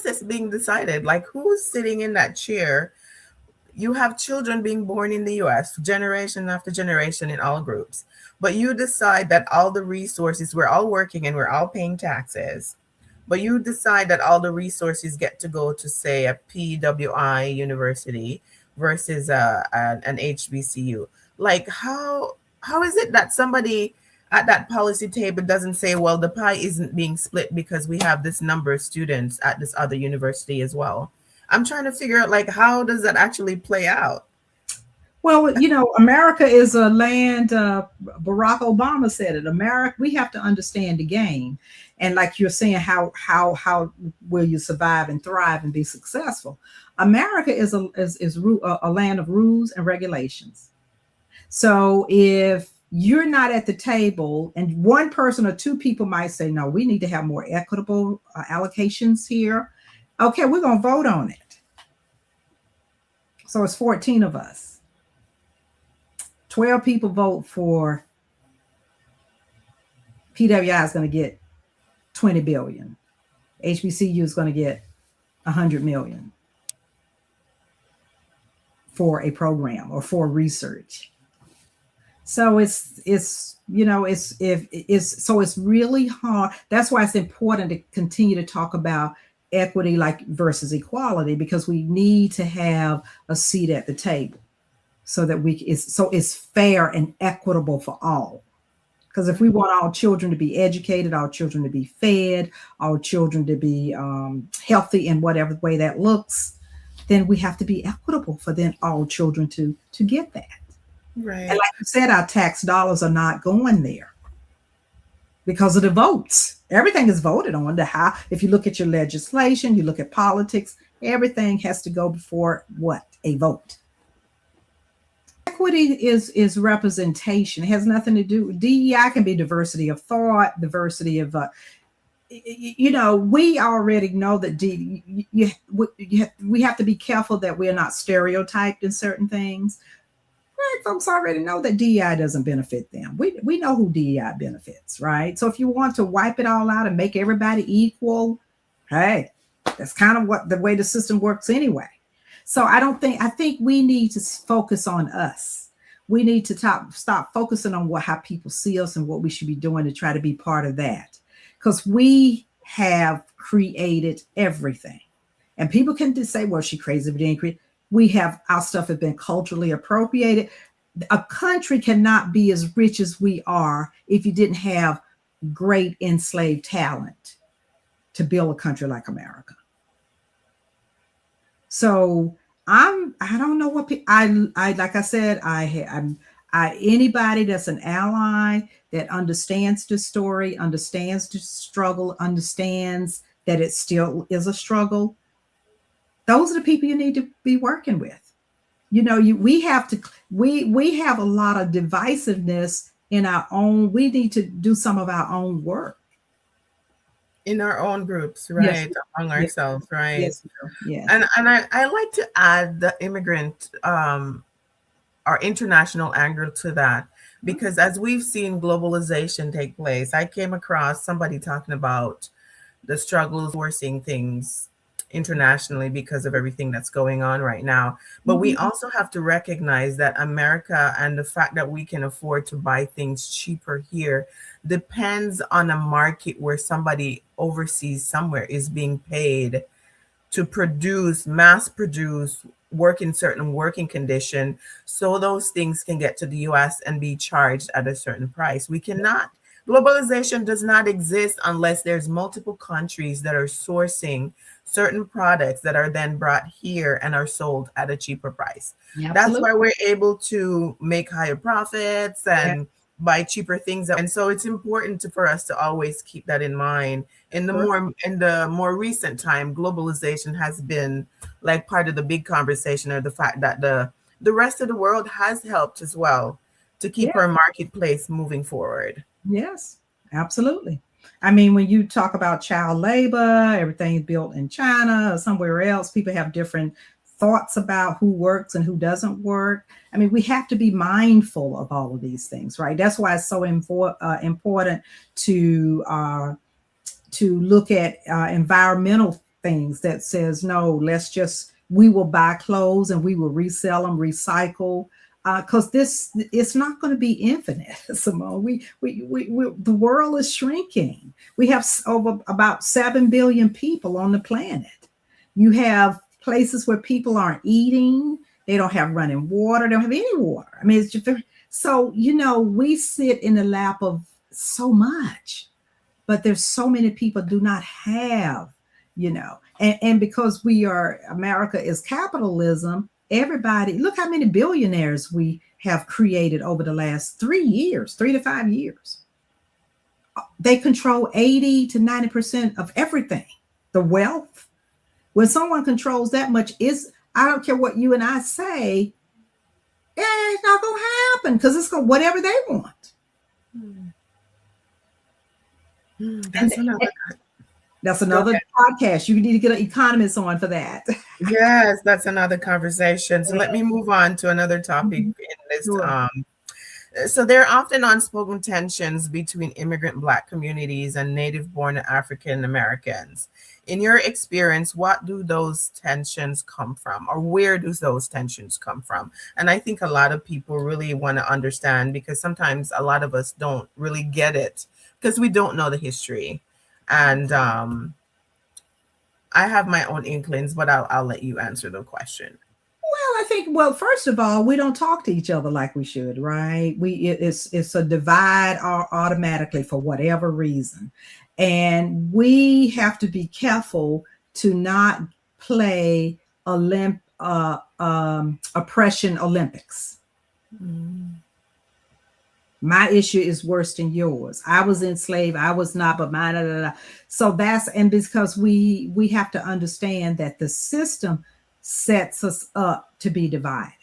this being decided? Like, who's sitting in that chair? You have children being born in the US, generation after generation in all groups, but you decide that all the resources, we're all working and we're all paying taxes, but you decide that all the resources get to go to, say, a PWI university versus an HBCU. Like, how is it that somebody at that policy table doesn't say, well, the pie isn't being split because we have this number of students at this other university as well? I'm trying to figure out, like, how does that actually play out? Well, you know, America is a land, Barack Obama said it, America, we have to understand the game. And like you're saying, how will you survive and thrive and be successful? America is a land of rules and regulations. So if you're not at the table, and one person or two people might say, no, we need to have more equitable allocations here. Okay, we're going to vote on it. So it's 14 of us. 12 people vote for PWI is going to get 20 billion. HBCU is going to get 100 million for a program or for research. So it's really hard. That's why it's important to continue to talk about equity versus equality, because we need to have a seat at the table so that it's fair and equitable for all. Because if we want our children to be educated, our children to be fed, our children to be healthy in whatever way that looks, then we have to be equitable for then all children to get that. Right. And like you said, our tax dollars are not going there because of the votes. Everything is voted on. If you look at your legislation, you look at politics, everything has to go before what? A vote. Equity is representation. It has nothing to do with DEI. Can be diversity of thought, diversity of, we already know that we have to be careful that we're not stereotyped in certain things. Right, folks already know that DEI doesn't benefit them. We know who DEI benefits, right? So if you want to wipe it all out and make everybody equal, hey, that's kind of the way the system works anyway. So I think we need to focus on us. We need to stop focusing on how people see us and what we should be doing to try to be part of that. Because we have created everything. And people can just say, well, she crazy, but ain't crazy. Our stuff has been culturally appropriated. A country cannot be as rich as we are if you didn't have great enslaved talent to build a country like America. So I don't know what like I said, anybody that's an ally that understands the story, understands the struggle, understands that it still is a struggle, Those are the people you need to be working with. We have to, we have a lot of divisiveness in our own. We need to do some of our own work in our own groups, yes right? Among yes ourselves, right? yes yes And I like to add the immigrant our international angle to that, because as we've seen globalization take place, I came across somebody talking about the struggles we're seeing things internationally because of everything that's going on right now. But we Mhm. also have to recognize that America and the fact that we can afford to buy things cheaper here depends on a market where somebody overseas somewhere is being paid to produce, mass produce, work in certain working condition, so those things can get to the US and be charged at a certain price. We cannot, globalization does not exist unless there's multiple countries that are sourcing certain products that are then brought here and are sold at a cheaper price. Yeah, That's absolutely. why we're able to make higher profits Yeah, and buy cheaper things. And so it's important for us to always keep that in mind. sure. In the more recent time, globalization has been like part of the big conversation, or the fact that the rest of the world has helped as well to Yeah, keep our marketplace moving forward. yes, absolutely. I mean, when you talk about child labor, everything built in China or somewhere else, people have different thoughts about who works and who doesn't work. I mean, we have to be mindful of all of these things, right? That's why it's so important to look at environmental things that says no, let's just, we will buy clothes and we will resell them, recycle, because this, it's not going to be infinite. Simone, the world is shrinking. We have over about 7 billion people on the planet. You have places where people aren't eating, they don't have running water, they don't have any water. I mean, it's just, so we sit in the lap of so much, but there's so many people do not have, and because we are, America is capitalism, everybody, look how many billionaires we have created over the last 3 years, 3 to 5 years. They control 80 to 90% of everything, the wealth. When someone controls that much, is, I don't care what you and I say, it's not gonna happen, because it's going whatever they want. And That's another. that's Go another ahead. podcast. You need to get an economist on for that. Yes, that's another conversation. So let me move on to another topic Mhm. in this. Sure. So there are often unspoken tensions between immigrant Black communities and native-born African Americans. In your experience, what do those tensions come from, or where do those tensions come from? And I think a lot of people really want to understand, because sometimes a lot of us don't really get it because we don't know the history. And I have my own inklings, but I'll let you answer the question. Well, I think, well, first of all, we don't talk to each other like we should, right? It's a divide automatically for whatever reason. And we have to be careful to not play oppression Olympics. Mm. My issue is worse than yours. I was enslaved, I was not, but mine. Da, da, da. So that's, and because we have to understand that the system sets us up to be divided.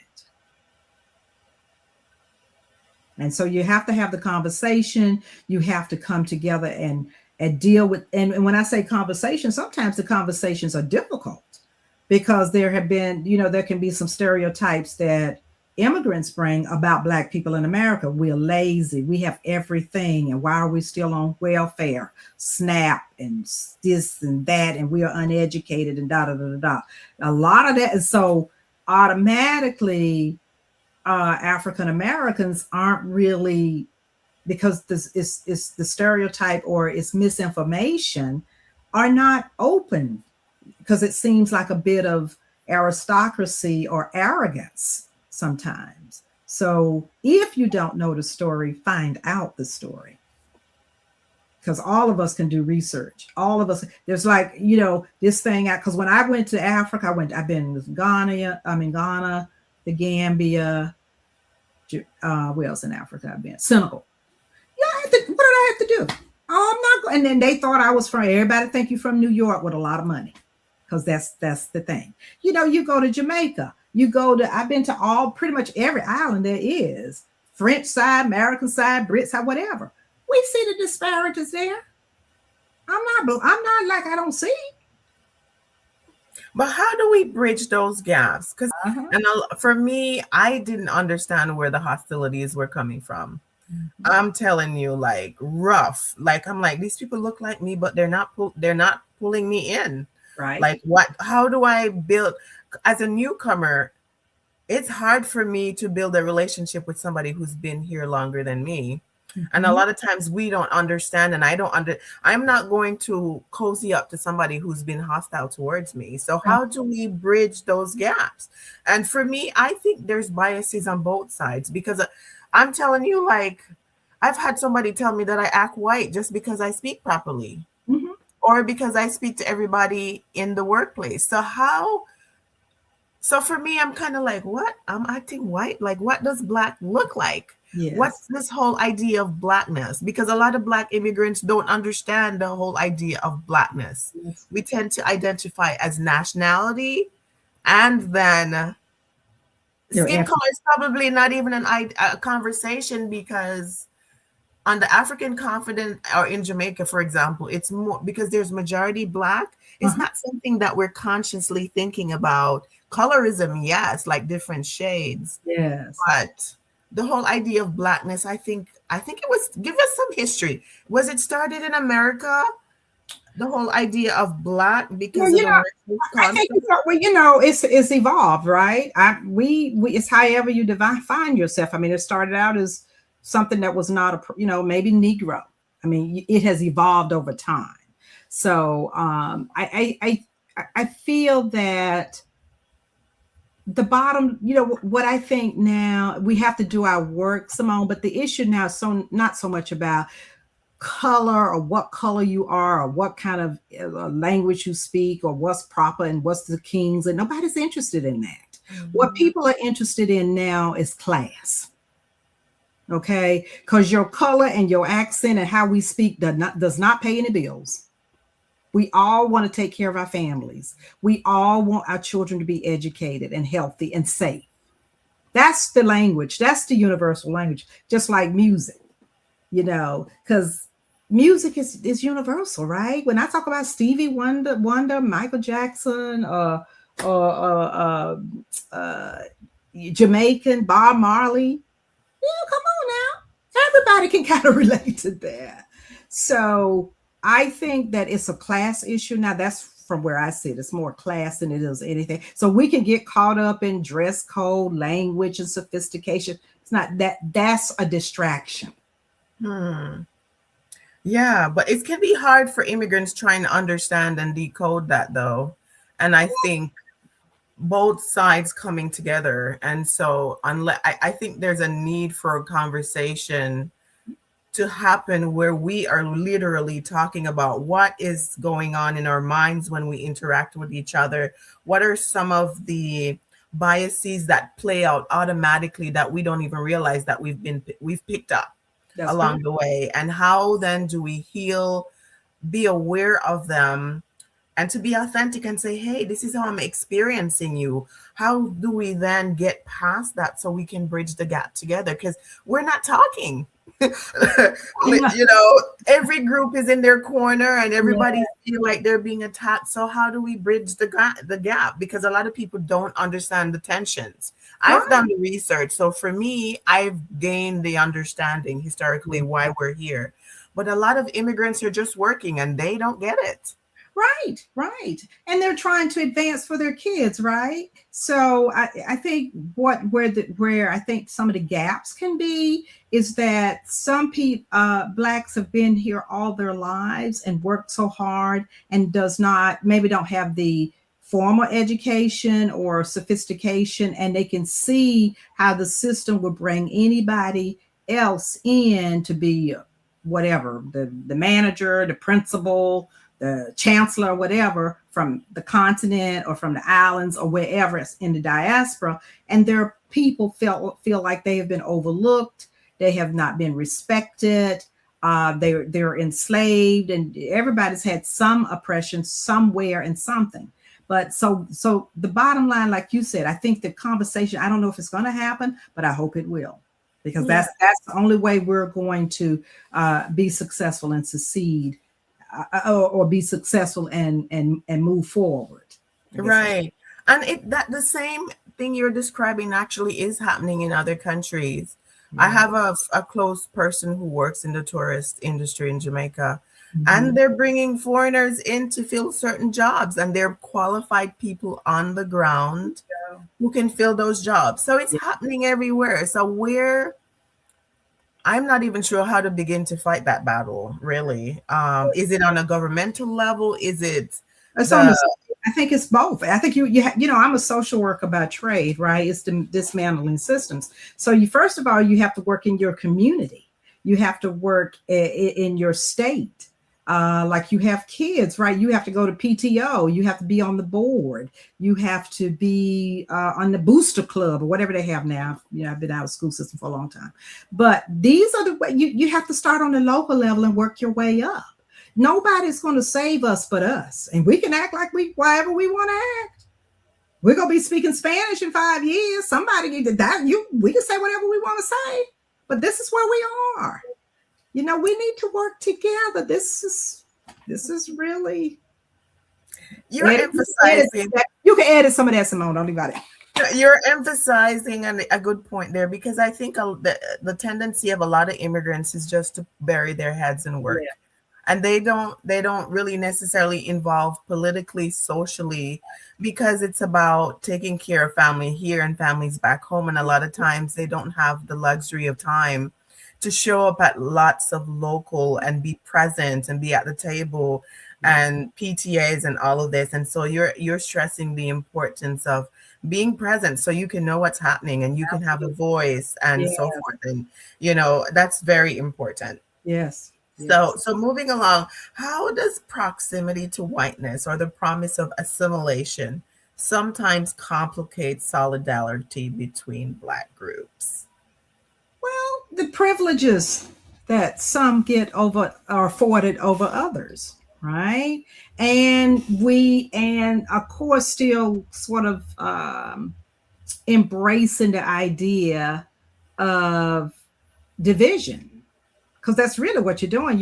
And so you have to have the conversation. You have to come together and deal with. And when I say conversation, sometimes the conversations are difficult, because there have been, there can be some stereotypes that immigrants bring about Black people in America. We're lazy, we have everything, and why are we still on welfare, SNAP, and this and that, and we are uneducated, and da da da da da. A lot of that is so automatically African Americans aren't really, because this is the stereotype or it's misinformation, are not open, because it seems like a bit of aristocracy or arrogance sometimes. So if you don't know the story, find out the story, because all of us can do research. All of us, there's like, this thing, because when I went to Africa, I've been with Ghana, Ghana, the Gambia, where else in Africa I've been? Senegal. What did I have to do? Oh, I'm not going. And then they thought I was from, everybody think you from New York with a lot of money, because that's the thing. You go to Jamaica, I've been to pretty much every island there is, French side, American side, Brit side, whatever. We see the disparities there. I'm not like I don't see. But how do we bridge those gaps? Because for me, I didn't understand where the hostilities were coming from. I'm telling you, like rough. Like I'm like, these people look like me, but they're not pulling me in. Right. Like what? How do I build as a newcomer? It's hard for me to build a relationship with somebody who's been here longer than me. And a lot of times we don't understand, and I'm not going to cozy up to somebody who's been hostile towards me. So how do we bridge those gaps? And for me, I think there's biases on both sides, because I'm telling you, like, I've had somebody tell me that I act white just because I speak properly, or because I speak to everybody in the workplace. So for me, I'm kind of like, what? I'm acting white? Like, what does Black look like? Yes. What's this whole idea of Blackness? Because a lot of Black immigrants don't understand the whole idea of Blackness. Yes. We tend to identify as nationality, and then skin color is probably not even a conversation, because on the African continent or in Jamaica, for example, it's more because there's majority Black. It's not something that we're consciously thinking about. Colorism, yes, like different shades. Yes. But the whole idea of Blackness, I think it was, give us some history. Was it started in America? The whole idea of Black because I think it's evolved, right? It's however you define yourself. I mean, it started out as something that was not maybe Negro. I mean, it has evolved over time. So I feel that the bottom, what I think now, we have to do our work, Simone, but the issue now is not so much about color or what color you are or what kind of language you speak or what's proper and what's the kings, and nobody's interested in that. What people are interested in now is class. Okay, because your color and your accent and how we speak does not pay any bills. We all want to take care of our families. We all want our children to be educated and healthy and safe. That's the language. That's the universal language, just like music, because music is universal, right? When I talk about Stevie Wonder, Michael Jackson, Jamaican, Bob Marley, come on now. Everybody can kind of relate to that. So I think that it's a class issue. Now, that's from where I sit. It's more class than it is anything. So we can get caught up in dress code, language, and sophistication. It's not that. That's a distraction. Yeah, but it can be hard for immigrants trying to understand and decode that, though. And I think both sides coming together. And so I think there's a need for a conversation to happen where we are literally talking about what is going on in our minds when we interact with each other. What are some of the biases that play out automatically that we don't even realize that we've picked up along the way? And how then do we heal, be aware of them, and to be authentic and say, hey, this is how I'm experiencing you. How do we then get past that so we can bridge the gap together? Because we're not talking. Every group is in their corner and everybody feel like they're being attacked. So how do we bridge the gap? Because a lot of people don't understand the tensions. I've done the research. So for me, I've gained the understanding historically why we're here. But a lot of immigrants are just working and they don't get it. Right. And they're trying to advance for their kids, right? So I think where I think some of the gaps can be is that some people, Blacks have been here all their lives and worked so hard and maybe don't have the formal education or sophistication, and they can see how the system would bring anybody else in to be whatever, the manager, the principal, the chancellor, whatever, from the continent or from the islands or wherever it's in the diaspora. And their people feel like they have been overlooked. They have not been respected. They're enslaved, and everybody's had some oppression somewhere and something. But so the bottom line, like you said, I think the conversation, I don't know if it's going to happen, but I hope it will, because that's the only way we're going to be successful and succeed, or be successful and move forward. Right. And that the same thing you're describing actually is happening in other countries. I have a close person who works in the tourist industry in Jamaica, and they're bringing foreigners in to fill certain jobs, and they're qualified people on the ground who can fill those jobs. So it's happening everywhere. So I'm not even sure how to begin to fight that battle, really. Is it on a governmental level? Is it I think it's both. I think I'm a social worker by trade, right? It's dismantling systems. So first of all, you have to work in your community. You have to work in your state. Like you have kids, right? You have to go to PTO. You have to be on the board. You have to be on the booster club or whatever they have now. I've been out of school system for a long time. But these are the way you have to start on the local level and work your way up. Nobody's going to save us but us. And we can act like whatever we want to act. We're going to be speaking Spanish in 5 years. Somebody we can say whatever we want to say. But this is where we are. We need to work together. This is really. You're emphasizing. You can edit some of that, Simone. Don't leave out it. You're emphasizing a good point there, because I think the tendency of a lot of immigrants is just to bury their heads in work. Yeah. And they don't really necessarily involve politically, socially, because it's about taking care of family here and families back home. And a lot of times they don't have the luxury of time to show up at lots of local and be present and be at the table and PTAs and all of this. And so you're stressing the importance of being present so you can know what's happening and you can have a voice and so forth. And, that's very important. Yes. So moving along, how does proximity to whiteness or the promise of assimilation sometimes complicate solidarity between Black groups? Well, the privileges that some get are afforded over others, right? And of course, still sort of embracing the idea of division. Because that's really what you're doing.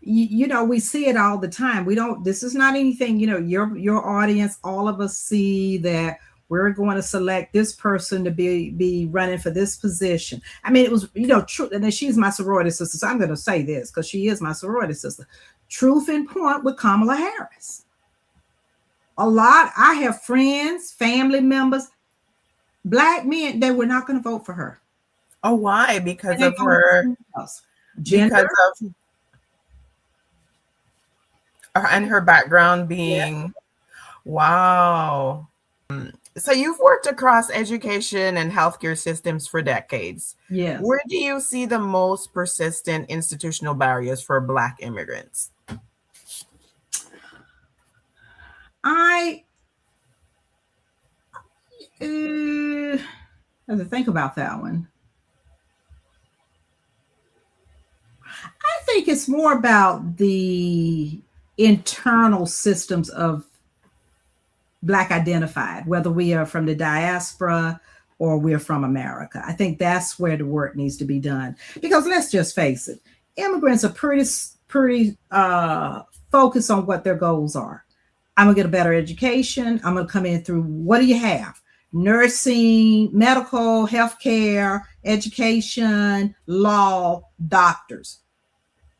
We see it all the time. This is not anything, your audience, all of us see that we're going to select this person to be running for this position. I mean, it was, true. And then she's my sorority sister. So I'm going to say this because she is my sorority sister. Truth in point with Kamala Harris. I have friends, family members, Black men, they were not going to vote for her. Oh, why? Because of her gender? Because of and her background being wow. So you've worked across education and healthcare systems for decades. Yes. Where do you see the most persistent institutional barriers for Black immigrants? I have to think about that one. I think it's more about the internal systems of Black identified, whether we are from the diaspora or we're from America. I think that's where the work needs to be done. Because let's just face it, immigrants are pretty focused on what their goals are. I'm gonna get a better education. I'm gonna come in through, what do you have? Nursing, medical, healthcare, education, law, doctors.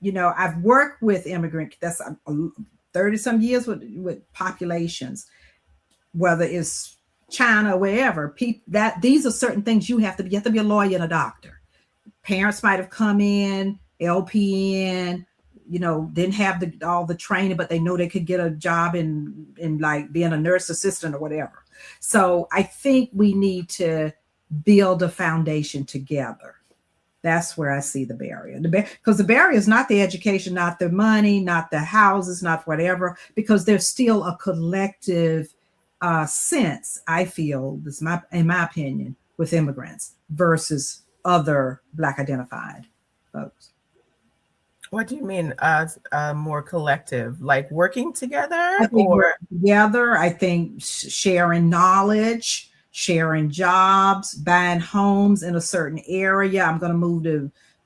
I've worked with immigrants, that's 30 some years with populations, whether it's China or wherever, these are certain things you have to be a lawyer and a doctor. Parents might have come in, LPN, didn't have all the training, but they know they could get a job in like being a nurse assistant or whatever. So I think we need to build a foundation together. That's where I see the barrier. Because the barrier is not the education, not the money, not the houses, not whatever, because there's still a collective sense, I feel, in my opinion, with immigrants versus other Black identified folks. What do you mean as more collective? Like working I together think or? working together. I think sharing knowledge, sharing jobs, buying homes in a certain area. I'm going to move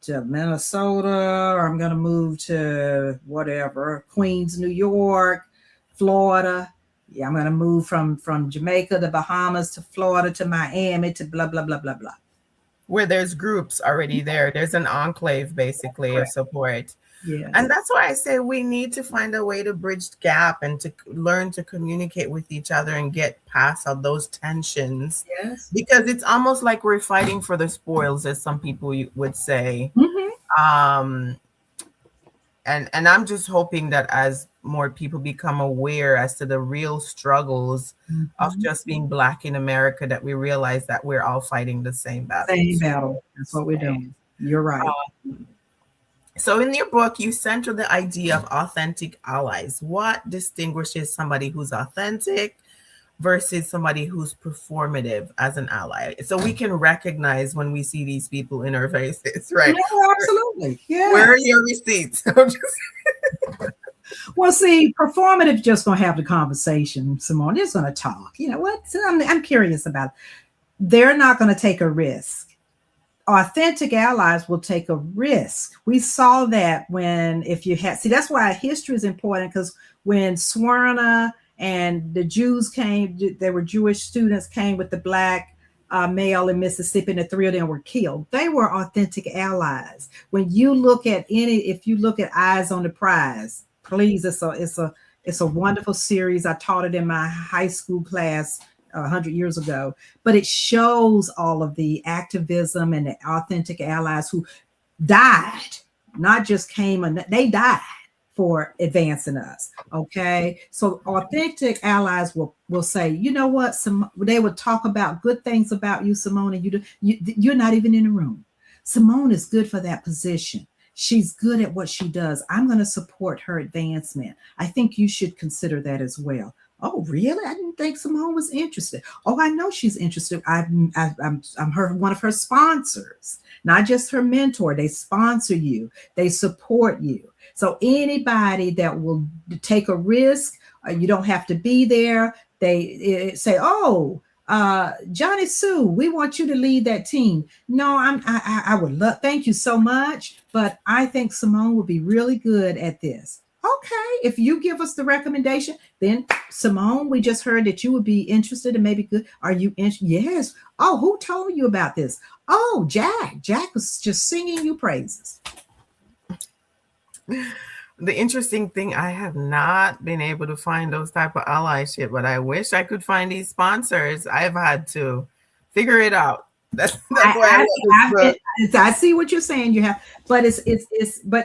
to Minnesota, or I'm going to move to whatever, Queens, New York, Florida. Yeah, I'm going to move from Jamaica, the Bahamas, to Florida, to Miami, to blah blah blah blah blah. Where there's groups already there. There's an enclave basically of Correct. support. And Yes. that's why I say we need to find a way to bridge the gap and to learn to communicate with each other and get past all those tensions. Yes. Because it's almost like we're fighting for the spoils, as some people would say. Mm-hmm. Um, and I'm just hoping that as more people become aware as to the real struggles of Mm-hmm. just being Black in America, that we realize that we're all fighting the same Same battles. battle. That's what we're Right. doing. You're right. So in your book, you center the idea of authentic allies. What distinguishes somebody who's authentic versus somebody who's performative as an ally? So we can recognize when we see these people in our faces, right? No, absolutely. Where Yeah. are your receipts? Well, see, performative just gonna have the conversation, Simone. Just gonna talk. You know what? So I'm curious about it. They're not gonna take a risk. Authentic allies will take a risk. We saw that when, if you had, see, that's why history is important, because when Smyrna and the Jews came, there were Jewish students came with the Black male in Mississippi, and the three of them were killed. They were authentic allies. When you look at if you look at Eyes on the Prize, please, it's a wonderful series. I taught it in my high school class 100 years ago, but it shows all of the activism and the authentic allies who died, not just came and they died for advancing us. Okay, so authentic allies will say, you know what, they would talk about good things about you, Simone, and you're not even in the room. Simone is good for that position. She's good at what she does. I'm going to support her advancement. I think you should consider that as well. Oh, really? I didn't think Simone was interested. Oh, I know she's interested. I'm her one of her sponsors, not just her mentor. They sponsor you. They support you. So anybody that will take a risk, you don't have to be there. They say, "Oh, Johnny Sue, we want you to lead that team." No, I would love. Thank you so much, but I think Simone would be really good at this. Okay, if you give us the recommendation, then Simone, we just heard that you would be interested and maybe good. Are you interested? Yes. Oh, who told you about this? Oh, Jack. Jack was just singing you praises. The interesting thing, I have not been able to find those type of allyship, but I wish I could find these sponsors. I've had to figure it out. That's why I love this book. I see what you're saying. You have, but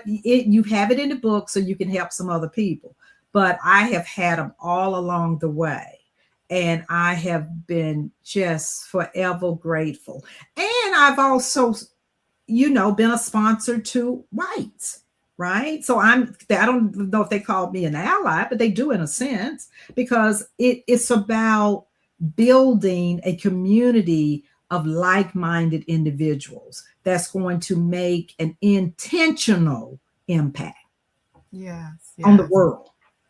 you have it in the book so you can help some other people. But I have had them all along the way, and I have been just forever grateful. And I've also, been a sponsor to whites, right? So I don't know if they called me an ally, but they do in a sense, because it's about building a community of like-minded individuals that's going to make an intentional impact Yes, on the yes. world.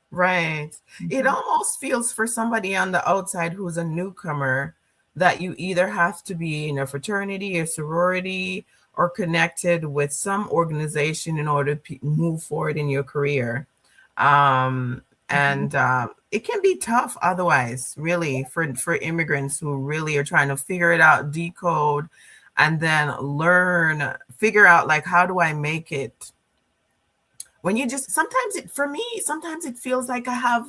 Right. It almost feels for somebody on the outside who's a newcomer that you either have to be in a fraternity or sorority or connected with some organization in order to move forward in your career. And it can be tough otherwise, really, for immigrants who really are trying to figure it out, decode, and then figure out, like, how do I make it? When you just, sometimes it feels like I have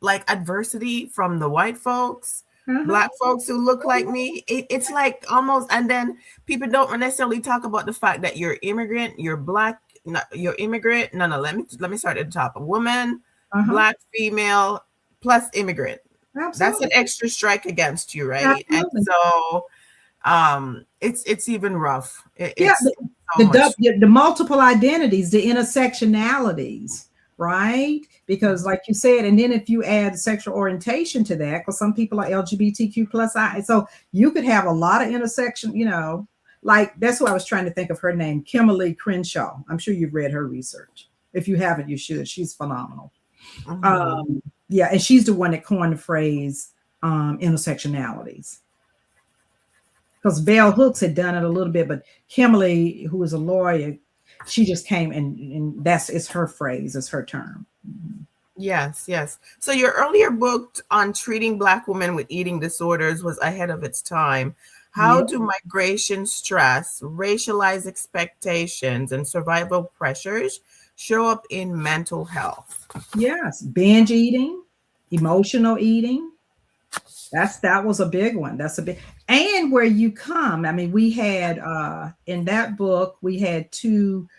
like adversity from the white folks, Black folks who look like me. It's like almost, and then people don't necessarily talk about the fact that you're immigrant, you're Black, you're immigrant. No, let me start at the top. A woman, Black female, plus immigrant. Absolutely. That's an extra strike against you, right? Absolutely. And so it's even rough. The multiple identities, the intersectionalities, right? Because like you said, and then if you add sexual orientation to that, because some people are LGBTQ plus so you could have a lot of intersection, like that's what I was trying to think of her name, Kimberly Crenshaw. I'm sure you've read her research. If you haven't, you should. She's phenomenal. Mhm. Yeah, and she's the one that coined the phrase intersectionalities. Because Bell Hooks had done it a little bit, but Kimberly, who is a lawyer, she just came and that's it's her phrase, it's her term. Yes, yes. So your earlier book on treating Black women with eating disorders was ahead of its time. How Yeah. do migration stress, racialized expectations, and survival pressures show up in mental health? Yes, binge eating, emotional eating. That was a big one. That's a big and where you come. I mean, we had in that book we had two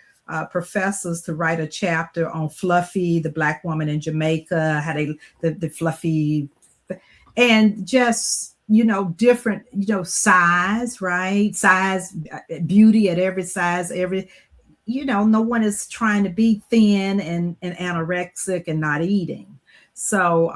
professors to write a chapter on Fluffy, the Black woman in Jamaica, how they the Fluffy, and just different size, right? Size, beauty at every size, every no one is trying to be thin and anorexic and not eating. So,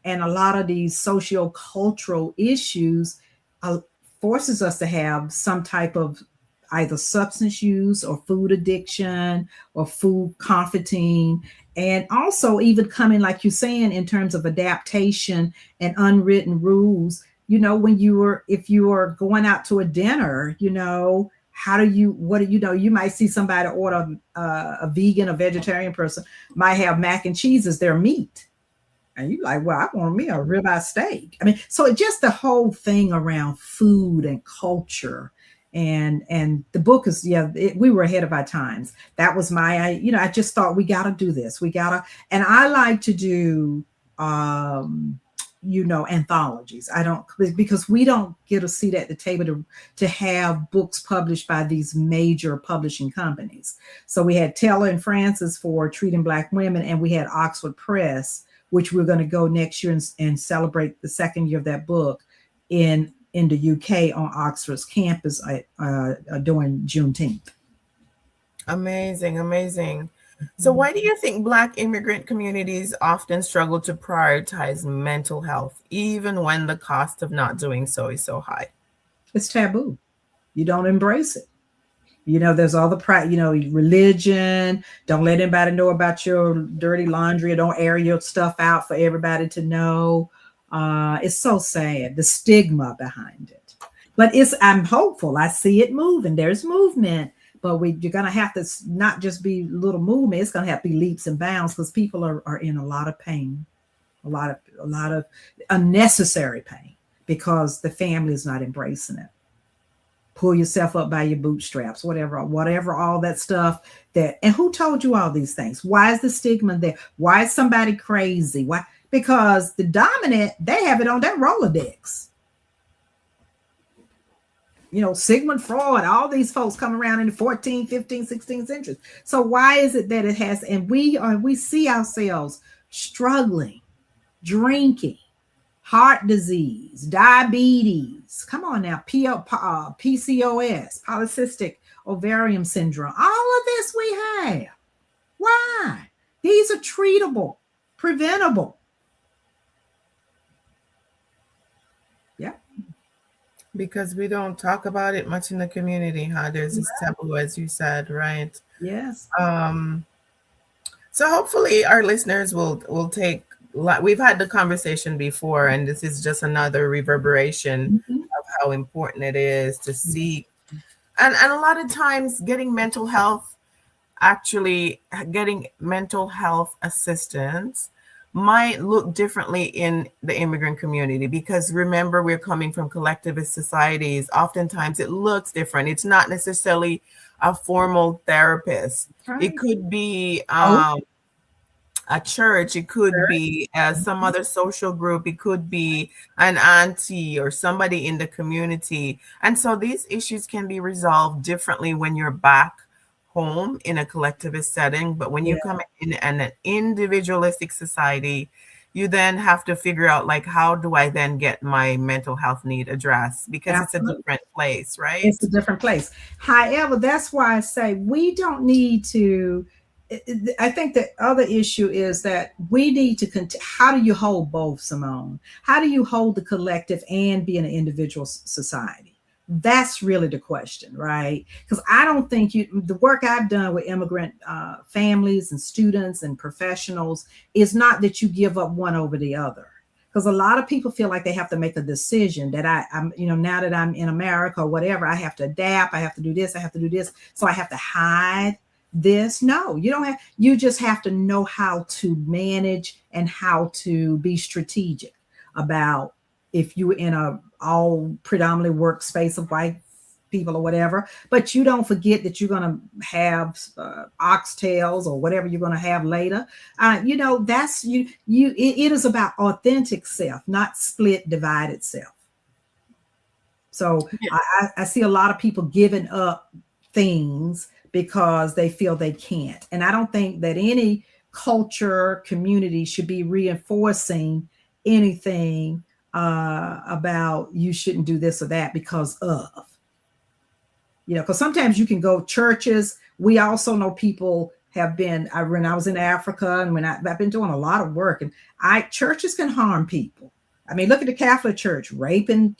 and a lot of these socio-cultural issues uh, forces us to have some type of either substance use or food addiction or food confronting. And also even coming, like you're saying, in terms of adaptation and unwritten rules, when if you are going out to a dinner, how do you what do you might see somebody order a vegan or vegetarian person might have mac and cheese as their meat, and you like, well, I want me a ribeye steak. I mean, so it just the whole thing around food and culture, and the book is we were ahead of our times. That was I just thought we got to do this, and I like to do anthologies. I don't, because we don't get a seat at the table to have books published by these major publishing companies. So we had Taylor and Francis for Treating Black Women, and we had Oxford Press, which we're going to go next year and celebrate the second year of that book in the UK on Oxford's campus during Juneteenth. Amazing, amazing. So why do you think Black immigrant communities often struggle to prioritize mental health, even when the cost of not doing so is so high? It's taboo. You don't embrace it. There's all the religion. Don't let anybody know about your dirty laundry, or don't air your stuff out for everybody to know. It's so sad, the stigma behind it. But I'm hopeful. I see it moving. There's movement. But you're going to have to not just be little movement. It's going to have to be leaps and bounds, because people are in a lot of pain, a lot of unnecessary pain, because the family is not embracing it. Pull yourself up by your bootstraps, whatever, all that stuff. And who told you all these things? Why is the stigma there? Why is somebody crazy? Why? Because the dominant, they have it on their Rolodex. Sigmund Freud, all these folks come around in the 14th, 15th, 16th centuries. So why is it that it has, and we see ourselves struggling, drinking, heart disease, diabetes, come on now, PCOS, polycystic ovarian syndrome, all of this we have. Why? These are treatable, preventable. Because we don't talk about it much in the community, huh? There's this taboo, as you said, right? Yes. So hopefully our listeners will take. We've had the conversation before, and this is just another reverberation of how important it is to seek, and a lot of times getting mental health assistance might look differently in the immigrant community, because remember, we're coming from collectivist societies. Oftentimes it looks different. It's not necessarily a formal therapist. Right. It could be a church. It could be some other social group. It could be an auntie or somebody in the community. And so these issues can be resolved differently when you're back home in a collectivist setting. But when you come in an individualistic society, you then have to figure out, like, how do I then get my mental health need addressed? Because it's a different place, right? It's a different place. However, that's why I say we don't need to. I think the other issue is that we need to how do you hold both, Simone? How do you hold the collective and be in an individual society? That's really the question, right? Because I don't think the work I've done with immigrant families and students and professionals is not that you give up one over the other. Because a lot of people feel like they have to make a decision that I'm, now that I'm in America or whatever, I have to adapt, I have to do this, I have to do this, so I have to hide this. No, you don't have. You just have to know how to manage and how to be strategic about if you're in a all predominantly workspace of white people or whatever, but you don't forget that you're going to have oxtails or whatever you're going to have later. That's it is about authentic self, not split, divided self. So I see a lot of people giving up things because they feel they can't. And I don't think that any culture, community should be reinforcing anything about you shouldn't do this or that because of, because sometimes you can go churches. We also know people have been, when I was in Africa and when I've been doing a lot of work, and churches can harm people. I mean, look at the Catholic Church, raping,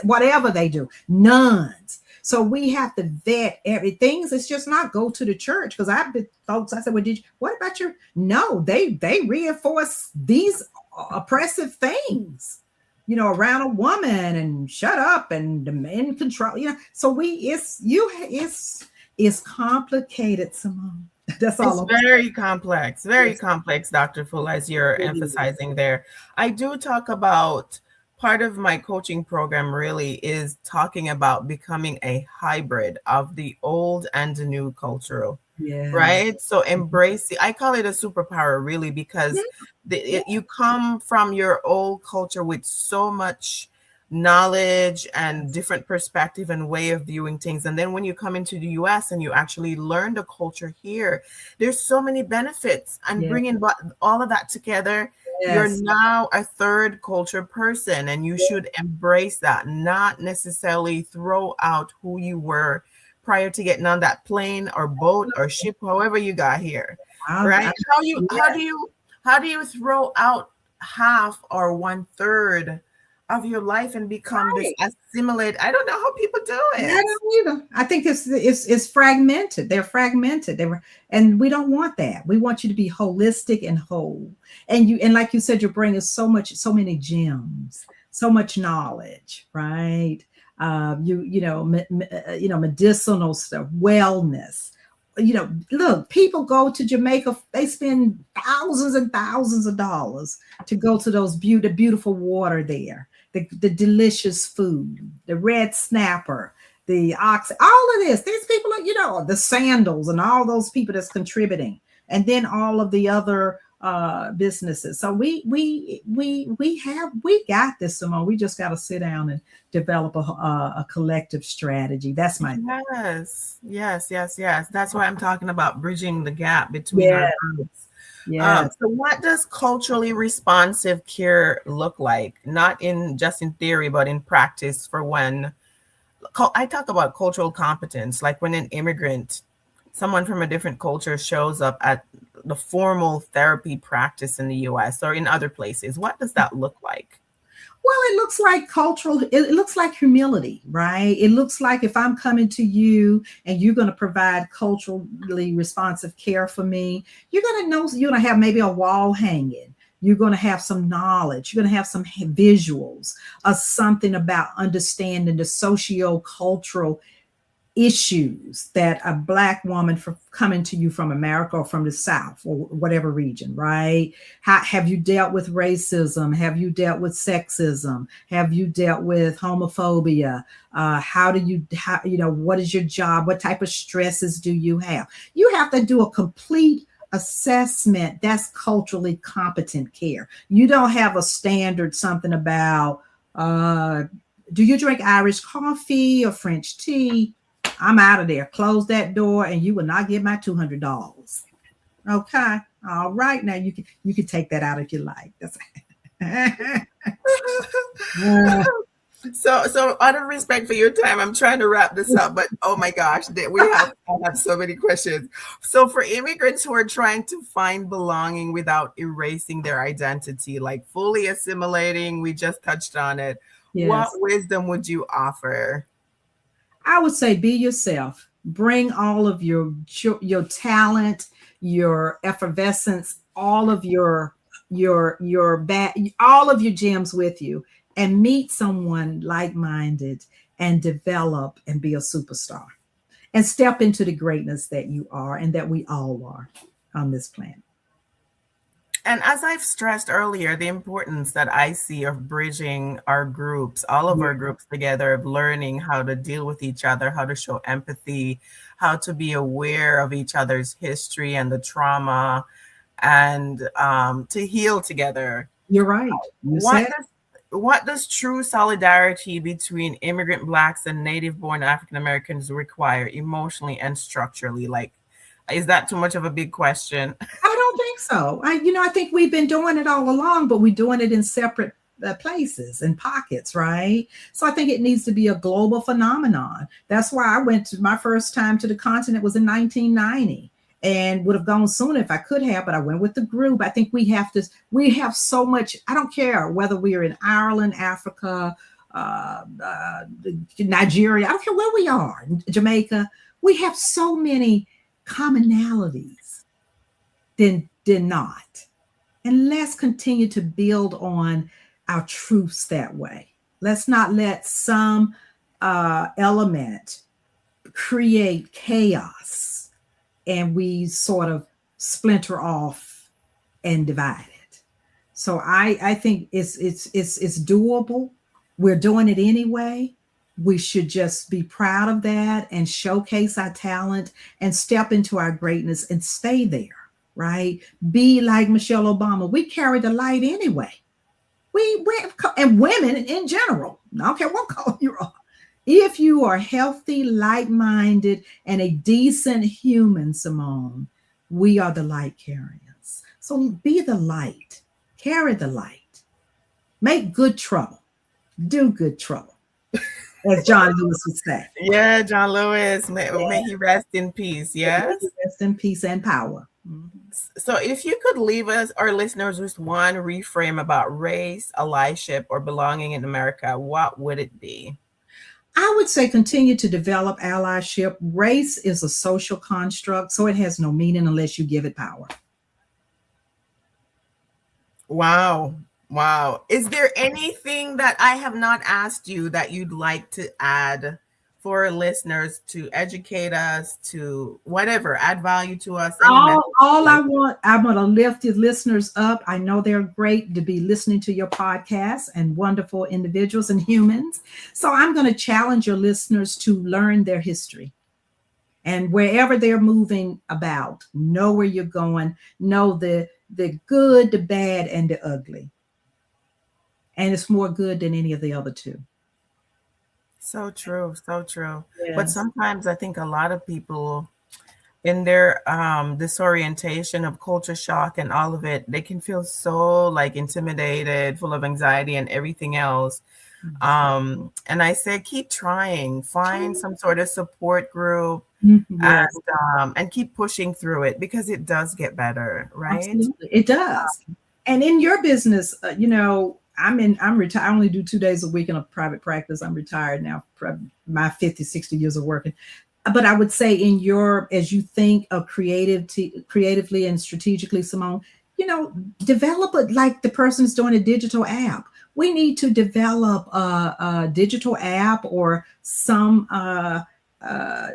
whatever they do, nuns. So we have to vet everything. It's just not go to the church. Because I've been folks, I said, well, what about your, no, they reinforce these oppressive things, around a woman and shut up and the men control, so it's complicated, Simone. That's all. It's very complex, Dr. Fuller, as you're emphasizing there. I do talk about part of my coaching program really is talking about becoming a hybrid of the old and the new cultural. Yeah. Right. So embrace I call it a superpower, really, because you come from your old culture with so much knowledge and different perspective and way of viewing things. And then when you come into the US and you actually learn the culture here, there's so many benefits, and bringing all of that together. Yes. You're now a third culture person, and you should embrace that, not necessarily throw out who you were prior to getting on that plane or boat or ship, however you got here, right? How do you throw out half or 1/3 of your life and become this assimilate? I don't know how people do it. I don't either. I think it's fragmented. They're fragmented. And we don't want that. We want you to be holistic and whole. And like you said, you're bringing so many gems, so much knowledge, right? Medicinal stuff, wellness. Look, people go to Jamaica, they spend thousands and thousands of dollars to go to the beautiful water there, the delicious food, the red snapper, the ox, all of this. These people are, the sandals and all those people that's contributing, and then all of the other businesses. So we got this, Simone. We just got to sit down and develop a collective strategy. That's my yes. That's why I'm talking about bridging the gap between our groups. So what does culturally responsive care look like? Not just in theory, but in practice. For when I talk about cultural competence, like when an immigrant, someone from a different culture, shows up at the formal therapy practice in the US or in other places, what does that look like? Well, it looks like it looks like humility, right? It looks like if I'm coming to you and you're going to provide culturally responsive care for me, you're going to know, you're going to have maybe a wall hanging. You're going to have some knowledge. You're going to have some visuals of something about understanding the socio-cultural issues that a Black woman coming to you from America or from the South or whatever region, right? Have you dealt with racism? Have you dealt with sexism? Have you dealt with homophobia? What is your job? What type of stresses do you have? You have to do a complete assessment. That's culturally competent care. You don't have a standard something about, do you drink Irish coffee or French tea? I'm out of there. Close that door, and you will not get my $200. Okay. All right. Now you can take that out if you like. That's So out of respect for your time, I'm trying to wrap this up, but oh my gosh, I have so many questions. So for immigrants who are trying to find belonging without erasing their identity, like fully assimilating, we just touched on it. what Yes. wisdom would you offer? I would say be yourself. Bring all of your talent, your effervescence, all of your bad, all of your gems with you, and meet someone like-minded and develop and be a superstar and step into the greatness that you are and that we all are on this planet. And as I've stressed earlier, the importance that I see of bridging our groups, all of our groups together, of learning how to deal with each other, how to show empathy, how to be aware of each other's history and the trauma, and to heal together. You're right. You What said does what does true solidarity between immigrant Blacks and native-born African Americans require emotionally and structurally? Like, is that too much of a big question? I don't think so. I think we've been doing it all along, but we're doing it in separate places and pockets, right? So I think it needs to be a global phenomenon. That's why I went to my first time to the continent was in 1990 and would have gone sooner if I could have, but I went with the group. I think we have so much. I don't care whether we are in Ireland, Africa, Nigeria, I don't care where we are, Jamaica. We have so many commonalities than not. And let's continue to build on our truths that way. Let's not let some element create chaos and we sort of splinter off and divide it. So I think it's doable. We're doing it anyway. We should just be proud of that and showcase our talent and step into our greatness and stay there, right? Be like Michelle Obama. We carry the light anyway. We and women in general. I don't care what color you are. If you are healthy, like-minded, and a decent human, Simone, we are the light carriers. So be the light. Carry the light. Make good trouble. Do good trouble. As John Lewis would say. Yeah, John Lewis. May he rest in peace. Yes. Rest in peace and power. So if you could leave us, our listeners, with one reframe about race, allyship, or belonging in America, what would it be? I would say continue to develop allyship. Race is a social construct, so it has no meaning unless you give it power. Wow. Wow. Is there anything that I have not asked you that you'd like to add for our listeners to educate us, to whatever, add value to us? All I want, I'm going to lift your listeners up. I know they're great to be listening to your podcast and wonderful individuals and humans. So I'm going to challenge your listeners to learn their history. And wherever they're moving about, know where you're going, know the good, the bad, and the ugly. And it's more good than any of the other two. So true. So true. Yes. But sometimes I think a lot of people in their disorientation of culture shock and all of it, they can feel so like intimidated, full of anxiety and everything else. And I say, keep trying, find some sort of support group, Yes. and keep pushing through it because it does get better, right? Absolutely. It does. And in your business, I'm retired. I only do 2 days a week in a private practice. I'm retired now, my 50, 60 years of working. But I would say as you think of creatively and strategically, Simone, develop it like the person's doing a digital app. We need to develop a digital app or some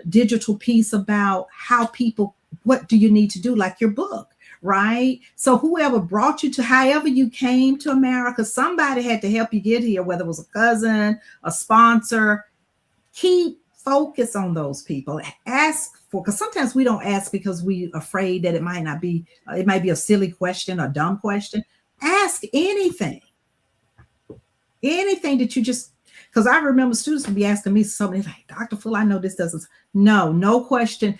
digital piece about how what do you need to do, like your book, right? So whoever brought you to, however you came to America, somebody had to help you get here, whether it was a cousin, a sponsor. Keep focus on those people. Ask for, because sometimes we don't ask because we're afraid that it might be a silly question, a dumb question. Ask anything that you just, because I remember students would be asking me something like, Dr. Fuller, I know this doesn't. No question.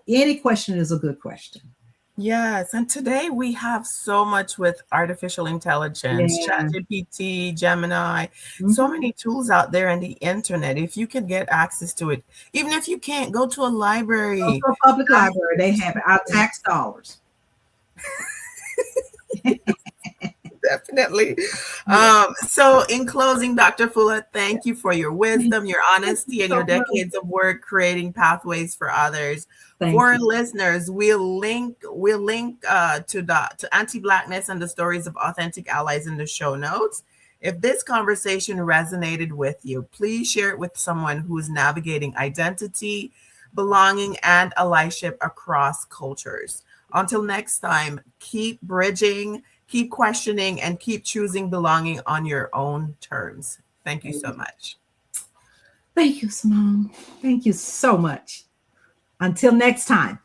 Any question is a good question. Yes. And today we have so much with artificial intelligence, ChatGPT, Gemini, so many tools out there in the internet. If you can get access to it, even if you can't, go to a library. Go to a public library. They have it. Our tax dollars. Definitely. Yeah. So in closing, Dr. Fuller, thank you for your Thank wisdom, your honesty, you and so your much. decades of work creating pathways for others. For Thank our you. listeners, we'll link to Anti-Blackness and the stories of authentic allies in the show notes. If this conversation resonated with you, please share it with someone who is navigating identity, belonging, and allyship across cultures. Until next time, keep bridging, keep questioning, and keep choosing belonging on your own terms. Thank you so much. Thank you, Simone. Thank you so much. Until next time.